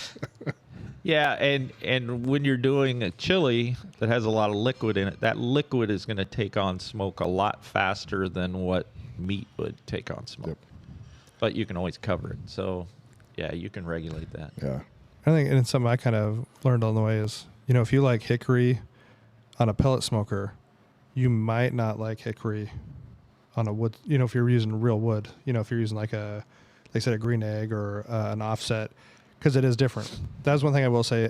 Yeah, and when you're doing a chili that has a lot of liquid in it, that liquid is going to take on smoke a lot faster than what meat would take on smoke. Yep. But you can always cover it. So, yeah, you can regulate that. Yeah. I think, and it's something I kind of learned on the way is, if you like hickory on a pellet smoker, you might not like hickory on a wood, if you're using real wood, if you're using like I said, a green egg or an offset, because it is different. That's one thing I will say.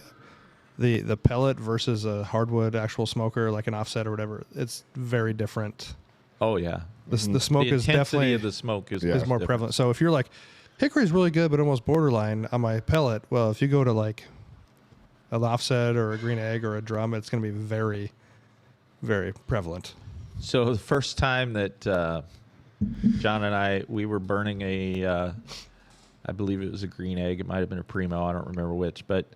The pellet versus a hardwood actual smoker, like an offset or whatever, it's very different. Oh, yeah. The smoke is definitely of the smoke is more different. prevalent. So if you're like, hickory's really good, but almost borderline on my pellet, well, if you go to like an offset or a green egg or a drum, it's going to be very, very prevalent. So the first time that John and we were burning I believe it was a green egg. It might have been a Primo. I don't remember which. But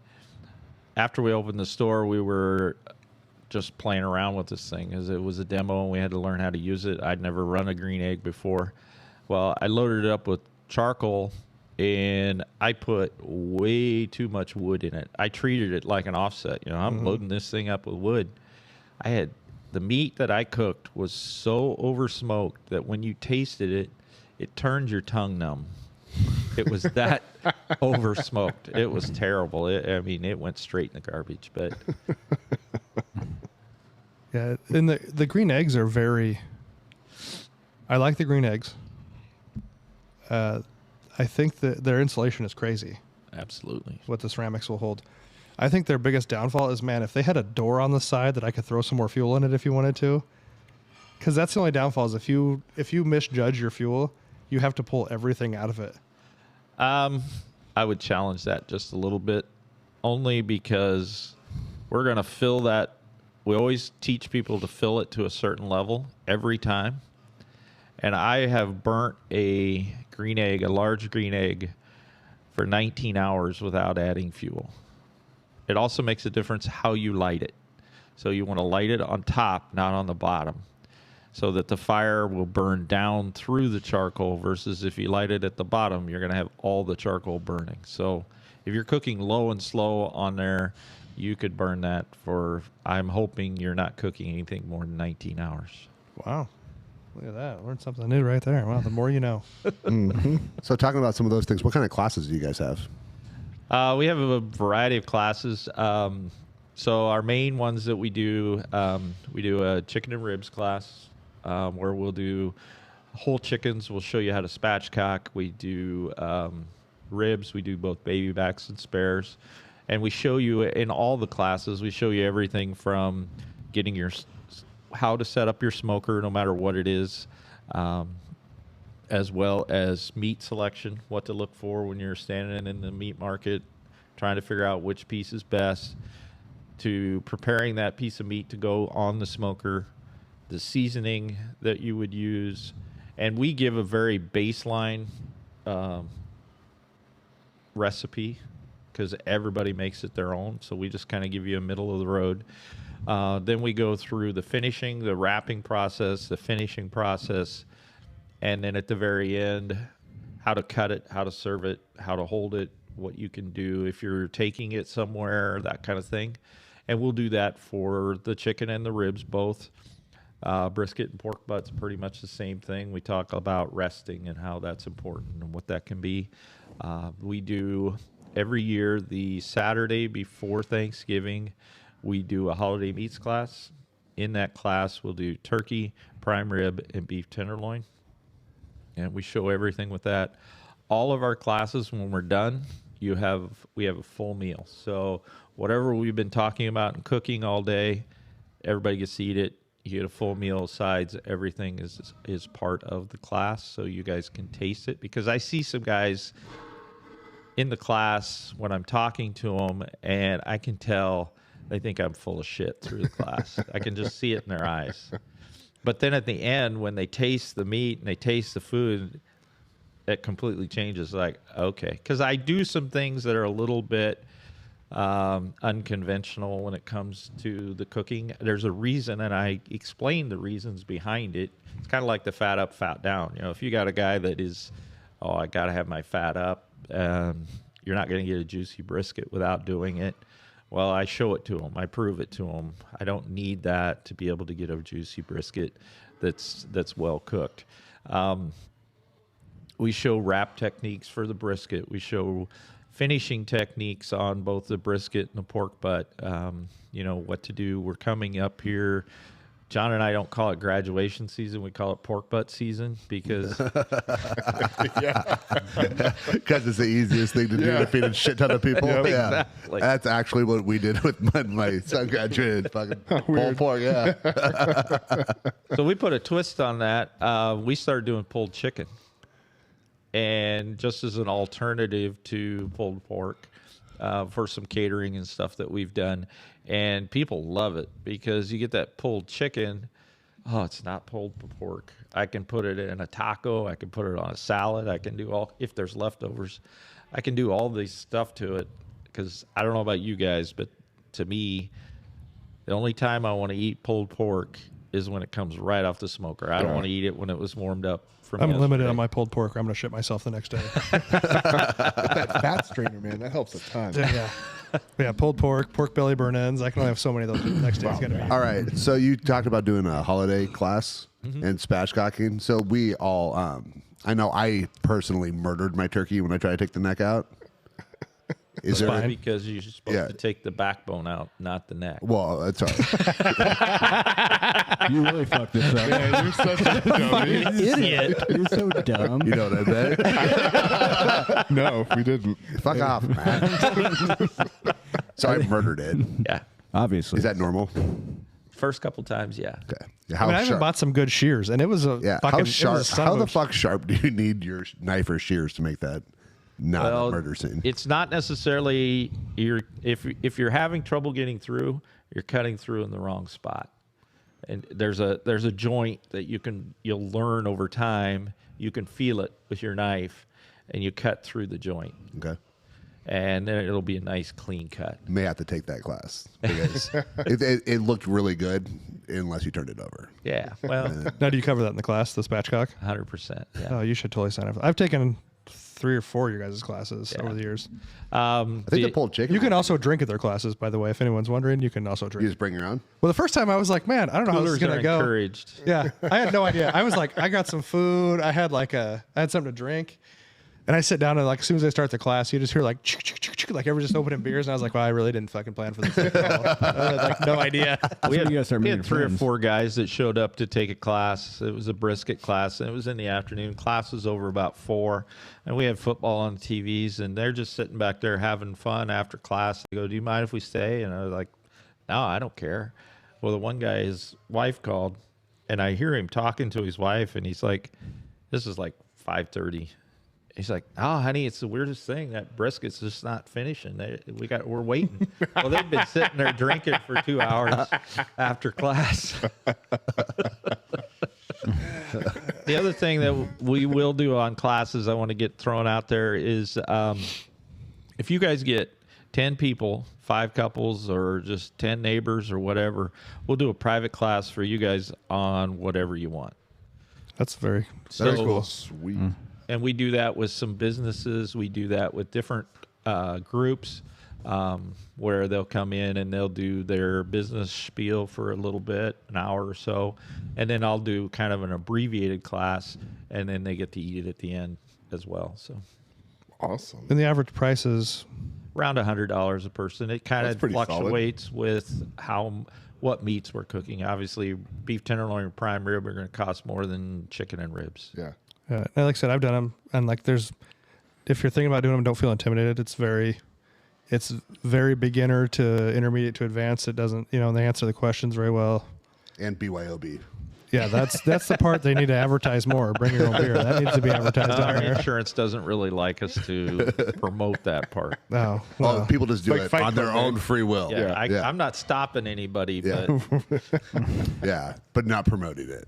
after we opened the store, we were just playing around with this thing as it was a demo and we had to learn how to use it. I'd never run a green egg before. Well, I loaded it up with charcoal and I put way too much wood in it. I treated it like an offset. I'm loading this thing up with wood. The meat that I cooked was so over smoked that when you tasted it, it turned your tongue numb. It was that over smoked. It was terrible. It went straight in the garbage. But yeah, and the green eggs are very. I like the green eggs. I think that their insulation is crazy. Absolutely. What the ceramics will hold. I think their biggest downfall is, if they had a door on the side that I could throw some more fuel in it if you wanted to. Because that's the only downfall is if you misjudge your fuel, you have to pull everything out of it. I would challenge that just a little bit, only because we're going to fill that. We always teach people to fill it to a certain level every time. And I have burnt a large green egg, for 19 hours without adding fuel. It also makes a difference how you light it. So you want to light it on top, not on the bottom, so that the fire will burn down through the charcoal versus if you light it at the bottom, you're going to have all the charcoal burning. So if you're cooking low and slow on there, you could burn that I'm hoping you're not cooking anything more than 19 hours. Wow. Look at that. Learned something new right there. Wow, the more you know. So talking about some of those things, what kind of classes do you guys have? We have a variety of classes. So our main ones that we do a chicken and ribs class, where we'll do whole chickens. We'll show you how to spatchcock. We do ribs. We do both baby backs and spares. And we show you in all the classes, we show you everything from getting how to set up your smoker, no matter what it is, as well as meat selection, what to look for when you're standing in the meat market, trying to figure out which piece is best, to preparing that piece of meat to go on the smoker, the seasoning that you would use. And we give a very baseline recipe, because everybody makes it their own. So we just kind of give you a middle of the road. Then we go through the finishing, the wrapping process, the finishing process, and then at the very end, how to cut it, how to serve it, how to hold it, what you can do if you're taking it somewhere, that kind of thing. And we'll do that for the chicken and the ribs both. Brisket and pork butt's pretty much the same thing. We talk about resting and how that's important and what that can be. We do every year, the Saturday before Thanksgiving, we do a holiday meats class. In that class, we'll do turkey, prime rib, and beef tenderloin. And we show everything with that. All of our classes, when we're done, we have a full meal. So whatever we've been talking about and cooking all day, everybody gets to eat it. You get a full meal, sides, everything is part of the class, so you guys can taste it. Because I see some guys in the class when I'm talking to them, and I can tell they think I'm full of shit through the class. I can just see it in their eyes. But then at the end, when they taste the meat and they taste the food, it completely changes. Like, okay, because I do some things that are a little bit unconventional when it comes to the cooking. There's a reason, and I explain the reasons behind it. It's kind of like the fat up, fat down. You know, if you got a guy that is, I got to have my fat up, you're not going to get a juicy brisket without doing it. Well, I show it to them. I prove it to them. I don't need that to be able to get a juicy brisket that's well cooked. We show wrap techniques for the brisket. We show finishing techniques on both the brisket and the pork butt. What to do. We're coming up here. John and I don't call it graduation season. We call it pork butt season because Because it's the easiest thing to do to feed a shit ton of people. Yep. Yeah. Exactly. That's actually what we did with my son graduated. Fucking pulled pork, yeah. So we put a twist on that. We started doing pulled chicken. And just as an alternative to pulled pork, for some catering and stuff that we've done. And people love it because you get that pulled chicken. Oh, it's not pulled pork. I can put it in a taco. I can put it on a salad. I can do if there's leftovers, I can do all this stuff to it. Because I don't know about you guys, but to me, the only time I want to eat pulled pork is when it comes right off the smoker. I don't want to eat it when it was warmed up. I'm limited on my pulled pork. I'm going to shit myself the next day. That fat strainer, man, that helps a ton. Yeah, pulled pork belly burn ends. I can only have so many of those the next day. It's gonna be. All right. So you talked about doing a holiday class and spatchcocking. So we all, I know I personally murdered my turkey when I tried to take the neck out. Is there? Because you're supposed to take the backbone out, not the neck. Well, that's all right. You really fucked this up. Man, you're such a dummy. Idiot. You're so dumb. You know what I meant? No, we didn't. Fuck off, man. So I murdered it. Yeah. Obviously. Is that normal? First couple times, yeah. Okay. I even bought some good shears, and it was a Yeah. fucking. How sharp? It was a son How of the a- fuck sharp do you need your knife or shears to make that not a murder scene? It's not necessarily if you're having trouble getting through, you're cutting through in the wrong spot. And there's a joint that you'll learn over time. You can feel it with your knife, and you cut through the joint, Okay. and then it'll be a nice clean cut. May have to take that class because it looked really good unless you turned it over. Yeah, well, Now, do you cover that in the class, the spatchcock? 100%. Yeah. Oh, you should totally sign up. I've taken 3 or 4 of your guys' classes over the years. I think the pulled chicken. You can also drink at their classes, by the way. If anyone's wondering, you can also You drink. just bring your own. Well, the first time I was like, man, I don't know how this is Coolers gonna are go. encouraged. Yeah, I had no idea. I was like, I got some food. I had something to drink, and I sit down and like as soon as I start the class, you just hear like, could like ever just opening beers, and I was like, well, I really didn't fucking plan for this at all. I had like no idea. We you gotta start we meeting had 3 or friends. 4 guys that showed up to take a class. It was a brisket class, and it was in the afternoon. Class was over about 4, and we had football on the TVs, and they're just sitting back there having fun after class. They go, do you mind if we stay? And I was like, no, I don't care. Well, the one guy, his wife called, and I hear him talking to his wife, and he's like, this is like 5:30. He's like, oh, honey, it's the weirdest thing. That brisket's just not finishing. We're waiting. Well, they've been sitting there drinking for 2 hours after class. The other thing that we will do on classes I want to get thrown out there is if you guys get 10 people, 5 couples, or just 10 neighbors or whatever, we'll do a private class for you guys on whatever you want. That's very So, cool. Sweet. And we do that with some businesses. We do that with different groups where they'll come in and they'll do their business spiel for a little bit, an hour or so. And then I'll do kind of an abbreviated class, and then they get to eat it at the end as well. So Awesome. And the average price is around $100 a person. It kind That's of pretty solid. fluctuates with what meats we're cooking. Obviously, beef tenderloin and prime rib are going to cost more than chicken and ribs. Yeah. and like I said, I've done them, and like if you're thinking about doing them, don't feel intimidated. It's very beginner to intermediate to advanced. It doesn't, they answer the questions very well. And BYOB. Yeah, that's the part they need to advertise more. Bring your own beer. That needs to be advertised Our on there. insurance doesn't really like us to promote that part. No, Well, no. people just do Like it Fight on their Club, own man. free will. Yeah, yeah. I'm not stopping anybody, Yeah. but Yeah, but not promoting it.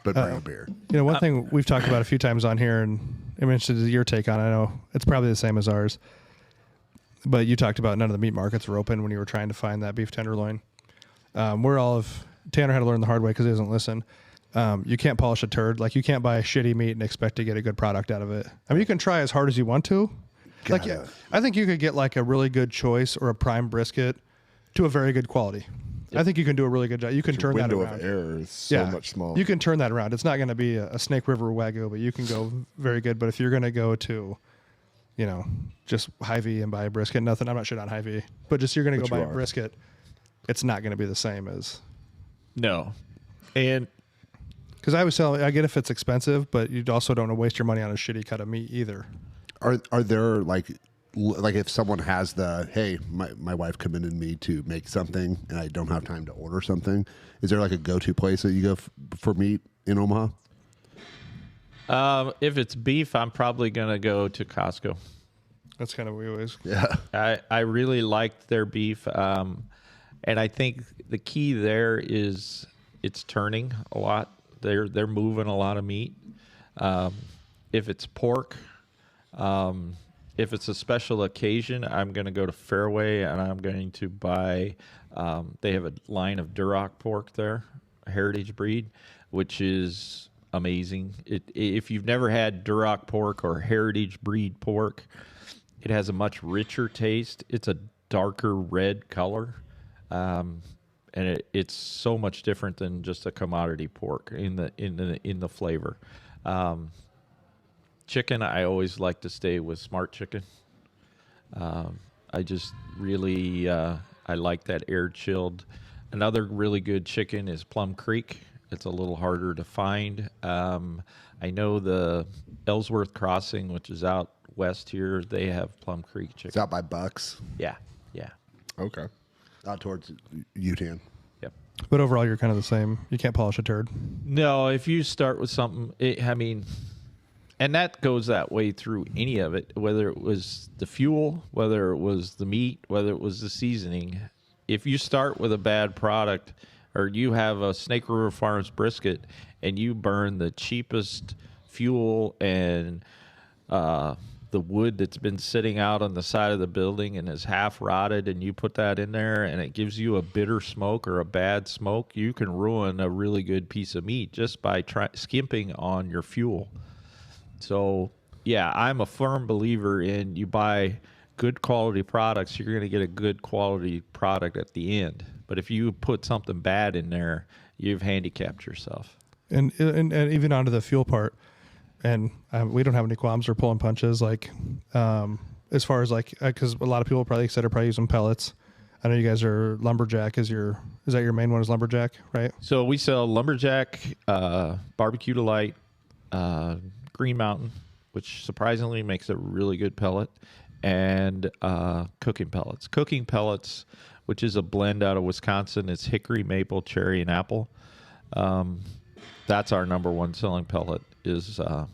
But bring a beer. One thing we've talked about a few times on here, and I'm interested in your take on it. I know it's probably the same as ours, but you talked about none of the meat markets were open when you were trying to find that beef tenderloin. Tanner had to learn the hard way because he doesn't listen. You can't polish a turd. Like, you can't buy a shitty meat and expect to get a good product out of it. I mean, you can try as hard as you want to. Like, Gotta. I think you could get like a really good choice or a prime brisket to a very good quality. I think you can do a really good job. You can turn that Window around. of error is so much smaller. You can turn that around. It's not going to be a Snake River Wagyu, but you can go very good. But if you're going to go to, just Hy-Vee and buy a brisket, nothing, I'm not shit on Hy-Vee, but just you're going to go But buy you a are. brisket, it's not going to be the same as. no. And Because I always tell, I get if it's expensive, but you also don't want to waste your money on a shitty cut of meat either. Are there like if someone has hey, my wife committed me to make something and I don't have time to order something, is there like a go-to place that you go for meat in Omaha? if it's beef, I'm probably going to go to Costco. That's kind of what we always. Yeah. I really liked their beef. And I think the key there is it's turning a lot. They're moving a lot of meat. If it's pork, if it's a special occasion, I'm going to go to Fairway and I'm going to buy. They have a line of Duroc pork there, a heritage breed, which is amazing. If you've never had Duroc pork or heritage breed pork, it has a much richer taste. It's a darker red color. And it's so much different than just a commodity pork in the flavor. Chicken, I always like to stay with Smart Chicken. I just really I like that air chilled. Another really good chicken is Plum Creek. It's a little harder to find. I know the Ellsworth Crossing, which is out west here, they have Plum Creek chicken. It's out by Bucks, Yeah. Okay. out towards Utan. Yep. But overall, you're kind of the same. You can't polish a turd. No, if you start with something, and that goes that way through any of it, whether it was the fuel, whether it was the meat, whether it was the seasoning. If you start with a bad product, or you have a Snake River Farms brisket and you burn the cheapest fuel and the wood that's been sitting out on the side of the building and is half rotted, and you put that in there and it gives you a bitter smoke or a bad smoke, you can ruin a really good piece of meat just by skimping on your fuel. So, yeah, I'm a firm believer in you buy good quality products, you're going to get a good quality product at the end. But if you put something bad in there, you've handicapped yourself. And even onto the fuel part, and we don't have any qualms or pulling punches. Like, as far as like, because a lot of people probably said are probably using pellets. I know you guys are Lumberjack is that your main one is Lumberjack, right? So we sell Lumberjack, Barbecue Delight, Green Mountain, which surprisingly makes a really good pellet, and cooking pellets. Cooking pellets, which is a blend out of Wisconsin. It's hickory, maple, cherry, and apple. That's our number one selling pellet is the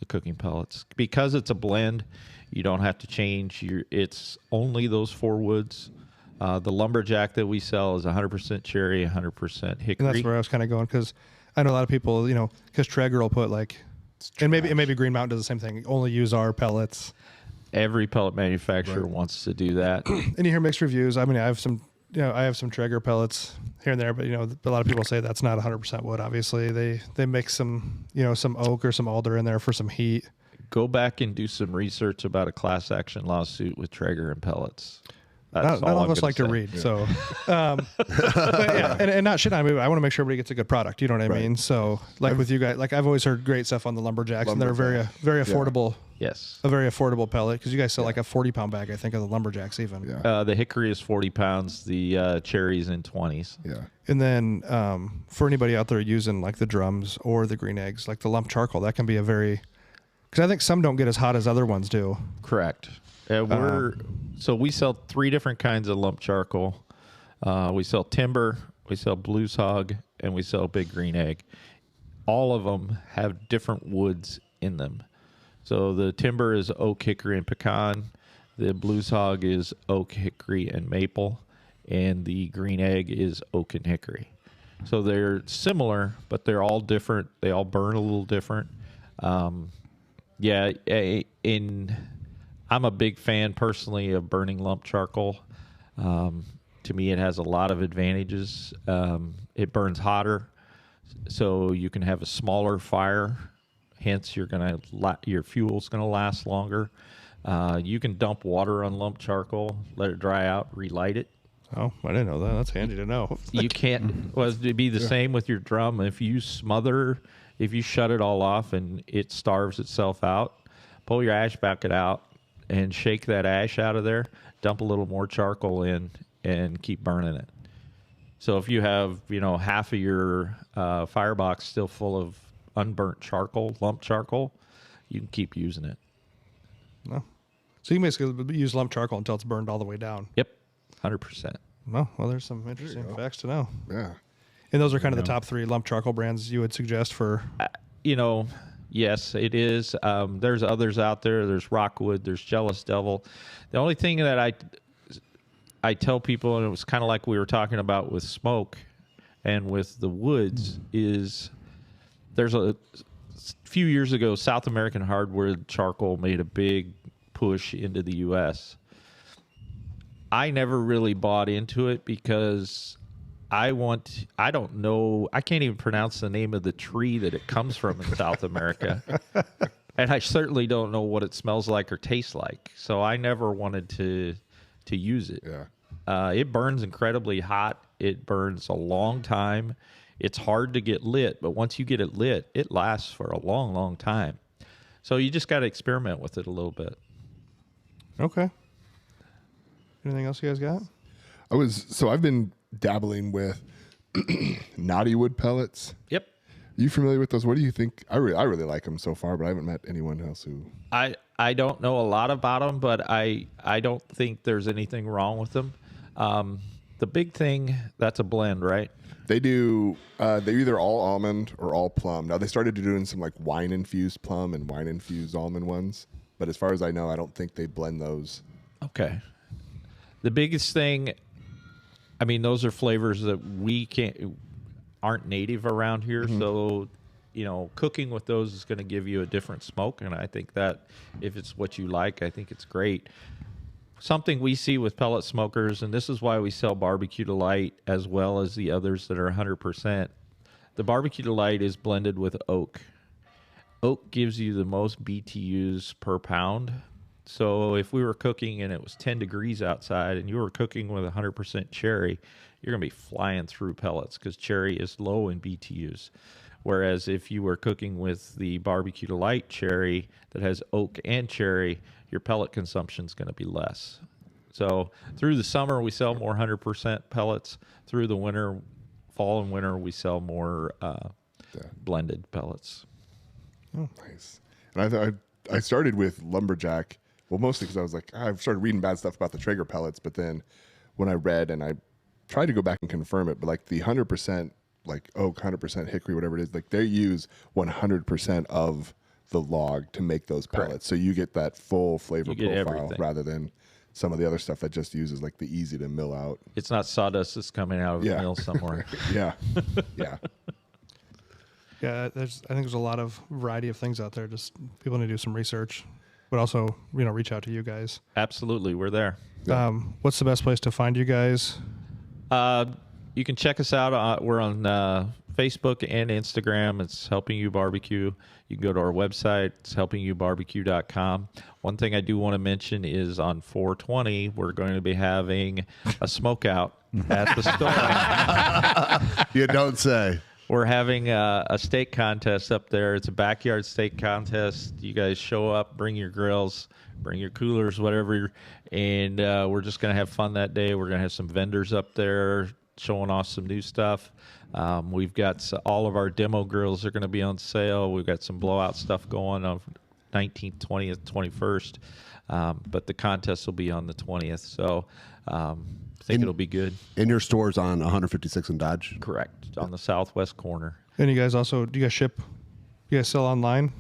cooking pellets. Because it's a blend, you don't have to change. It's only those 4 woods. The Lumberjack that we sell is 100% cherry, 100% hickory. And that's where I was kind of going, because I know a lot of people, because Traeger will put like, and maybe Green Mountain does the same thing. Only use our pellets. Every pellet manufacturer wants to do that. And you hear mixed reviews. I mean, I have some Traeger pellets here and there, but a lot of people say that's not 100% wood. Obviously, they mix some some oak or some alder in there for some heat. Go back and do some research about a class action lawsuit with Traeger and pellets. Not all of us like to read, so. But yeah, and not shit on me. I want to make sure everybody gets a good product. You know what I mean? So, like with you guys, like I've always heard great stuff on the Lumberjacks, and they're very affordable. Yes. A very affordable pellet, because you guys sell like a 40-pound bag, I think, of the Lumberjacks even. Yeah. The hickory is 40 pounds. The cherries in 20s. Yeah. And then for anybody out there using like the drums or the green eggs, like the lump charcoal, that can be a very, because I think some don't get as hot as other ones do. Correct. So we sell 3 different kinds of lump charcoal. We sell timber, we sell blues hog, and we sell big green egg. All of them have different woods in them. So the timber is oak, hickory, and pecan. The blues hog is oak, hickory, and maple. And the green egg is oak and hickory. So they're similar, but they're all different. They all burn a little different. I'm a big fan personally of burning lump charcoal. To me, it has a lot of advantages. It burns hotter, so you can have a smaller fire. Hence, your fuel's gonna last longer. You can dump water on lump charcoal, let it dry out, relight it. Oh, I didn't know that. That's handy to know. You can't. Well, it'd be the same with your drum. If you shut it all off and it starves itself out, pull your ash bucket out and shake that ash out of there, dump a little more charcoal in, and keep burning it. So if you have, half of your firebox still full of unburnt charcoal, lump charcoal, you can keep using it. No. So you basically use lump charcoal until it's burned all the way down. Yep, 100%. Well, there's some interesting facts to know. Yeah. And those are kind of the top 3 lump charcoal brands you would suggest for... Yes, it is. There's others out there. There's Rockwood. There's Jealous Devil. The only thing that I tell people, and it was kind of like we were talking about with smoke and with the woods, is there's a few years ago, South American hardwood charcoal made a big push into the U.S. I never really bought into it because I don't know, I can't even pronounce the name of the tree that it comes from in South America. And I certainly don't know what it smells like or tastes like. So I never wanted to use it. Yeah. It burns incredibly hot. It burns a long time. It's hard to get lit, but once you get it lit, it lasts for a long, long time. So you just got to experiment with it a little bit. Okay. Anything else you guys got? I've been dabbling with knotty wood pellets. Yep. You familiar with those? What do you think? I really like them so far, but I haven't met anyone else who. I don't know a lot about them, but I don't think there's anything wrong with them. The big thing, that's a blend, right? They do. They're either all almond or all plum. Now they started doing some like wine infused plum and wine infused almond ones, but as far as I know, I don't think they blend those. Okay. The biggest thing, I mean, those are flavors that aren't native around here. Mm-hmm. So, cooking with those is going to give you a different smoke. And I think that if it's what you like, I think it's great. Something we see with pellet smokers, and this is why we sell Barbecue Delight as well as the others that are 100%. The Barbecue Delight is blended with oak. Oak gives you the most BTUs per pound. So if we were cooking and it was 10 degrees outside and you were cooking with 100% cherry, you're going to be flying through pellets because cherry is low in BTUs. Whereas if you were cooking with the barbecue light cherry that has oak and cherry, your pellet consumption is going to be less. So through the summer, we sell more 100% pellets. Through the winter, fall and winter, we sell more blended pellets. Nice. And I started with lumberjack. Well, mostly because I was like, I've started reading bad stuff about the Traeger pellets, but then when I read and I tried to go back and confirm it, but like the 100% like oak, 100% hickory, whatever it is, like they use 100% of the log to make those pellets. Correct. So you get that full flavor You get profile everything. rather than some of the other stuff that just uses like the easy to mill out. It's not sawdust that's coming out of a mill somewhere. Yeah. Yeah. Yeah, I think there's a lot of variety of things out there. Just people need to do some research, but also reach out to you guys. Absolutely, we're there. What's the best place to find you guys? You can check us out. We're on Facebook and Instagram. It's Helping You BBQ. You can go to our website. It's helpingyoubbq.com. One thing I do want to mention is on 4/20, we're going to be having a smokeout at the store. You don't say. We're having a steak contest up there. It's a backyard steak contest. You guys show up, bring your grills, bring your coolers, whatever, and we're just going to have fun that day. We're going to have some vendors up there showing off some new stuff. We've got all of our demo grills are going to be on sale. We've got some blowout stuff going on 19th, 20th, 21st, but the contest will be on the 20th. So I think it'll be good. And your store's on 156 in Dodge? Correct, on the southwest corner. And you guys also, do you guys ship? You guys sell online?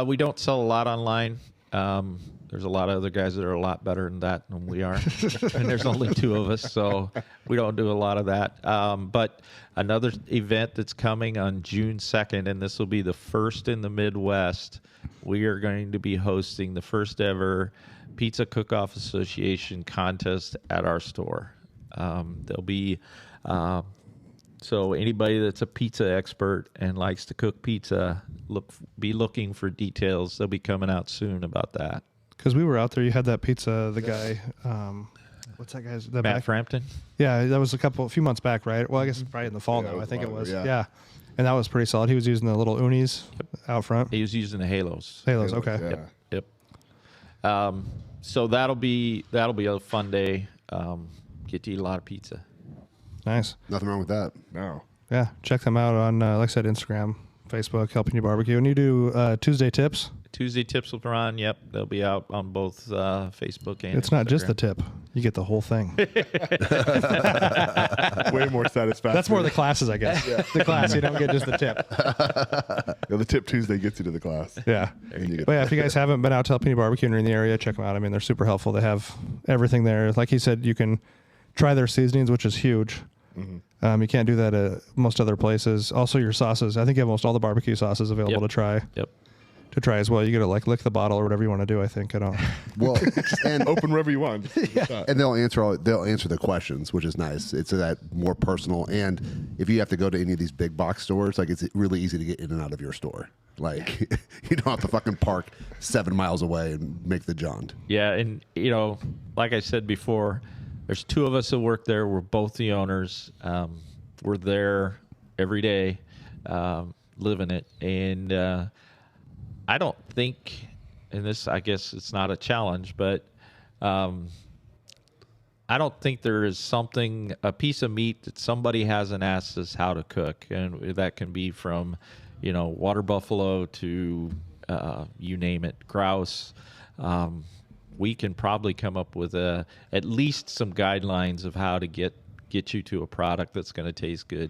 We don't sell a lot online. There's a lot of other guys that are a lot better than that than we are. And there's only 2 of us, so we don't do a lot of that. But another event that's coming on June 2nd, and this will be the first in the Midwest, we are going to be hosting the first ever Pizza Cook-Off Association contest at our store. There'll be... So anybody that's a pizza expert and likes to cook pizza, be looking for details. They'll be coming out soon about that. Because we were out there, you had that pizza, the guy, what's that guy's? Matt Frampton? Yeah, that was a few months back, right? Well, I guess probably in the fall Yeah, now, it was I think a it while was. ago, Yeah. And that was pretty solid. He was using the little unis out front. He was using the halos. Halos, okay. Yeah. Yep. So that'll be a fun day. Get to eat a lot of pizza. Nice. Nothing wrong with that. No. Yeah, check them out on, like I said, Instagram, Facebook, Helping You BBQ. And you do Tuesday tips. Tuesday tips with Ron. Yep, they'll be out on both Facebook and It's not just Instagram. the tip. You get the whole thing. Way more satisfactory. That's more the classes, I guess. The class, you don't get just the tip. Yeah, the Tip Tuesday gets you to the class. Yeah. And you get But yeah, if you guys haven't been out to Helping You BBQ and you're in the area, check them out. I mean, they're super helpful. They have everything there. Like he said, you can try their seasonings, which is huge. You can't do that at most other places. Also, your sauces. I think you have almost all the barbecue sauces available Yep. to try. Yep. To try as well. You got to lick the bottle or whatever you want to do. I think I don't. Well, and open wherever you want. and they'll answer the questions, which is nice. It's that more personal. And if you have to go to any of these big box stores, like it's really easy to get in and out of your store. Like you don't have to fucking park 7 miles away and make the jaunt. Yeah, and like I said before, there's 2 of us that work there. We're both the owners. We're there every day, living it. And I don't think, and this, I guess it's not a challenge, but I don't think there is a piece of meat that somebody hasn't asked us how to cook. And that can be from, water buffalo to, you name it, grouse. We can probably come up with at least some guidelines of how to get you to a product that's going to taste good.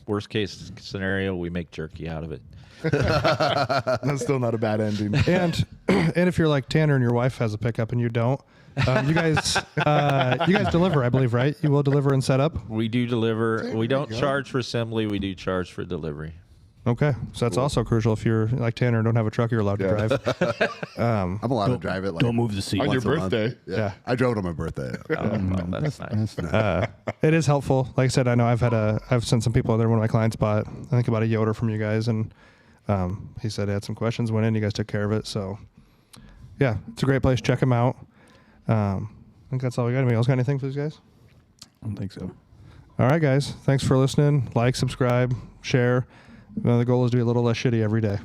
Worst case scenario, we make jerky out of it. That's still not a bad ending. And if you're like Tanner and your wife has a pickup and you don't, you guys deliver, I believe, right? You will deliver and set up. We do deliver. We don't charge for assembly. We do charge for delivery. Okay, so that's also crucial. If you're like Tanner and don't have a truck, you're allowed to drive. I'm allowed to drive it. Like, Don't move the seat. On your once a month. birthday. Yeah. I drove it on my birthday. That's nice. It is helpful. Like I said, I know I've sent some people there. One of my clients bought, I think, about a Yoder from you guys, and he said he had some questions. Went in, you guys took care of it. So, yeah, it's a great place. Check them out. I think that's all we got. Anybody else got anything for these guys? I don't think so. All right, guys. Thanks for listening. Like, subscribe, share. The goal is to be a little less shitty every day.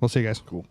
We'll see you guys. Cool.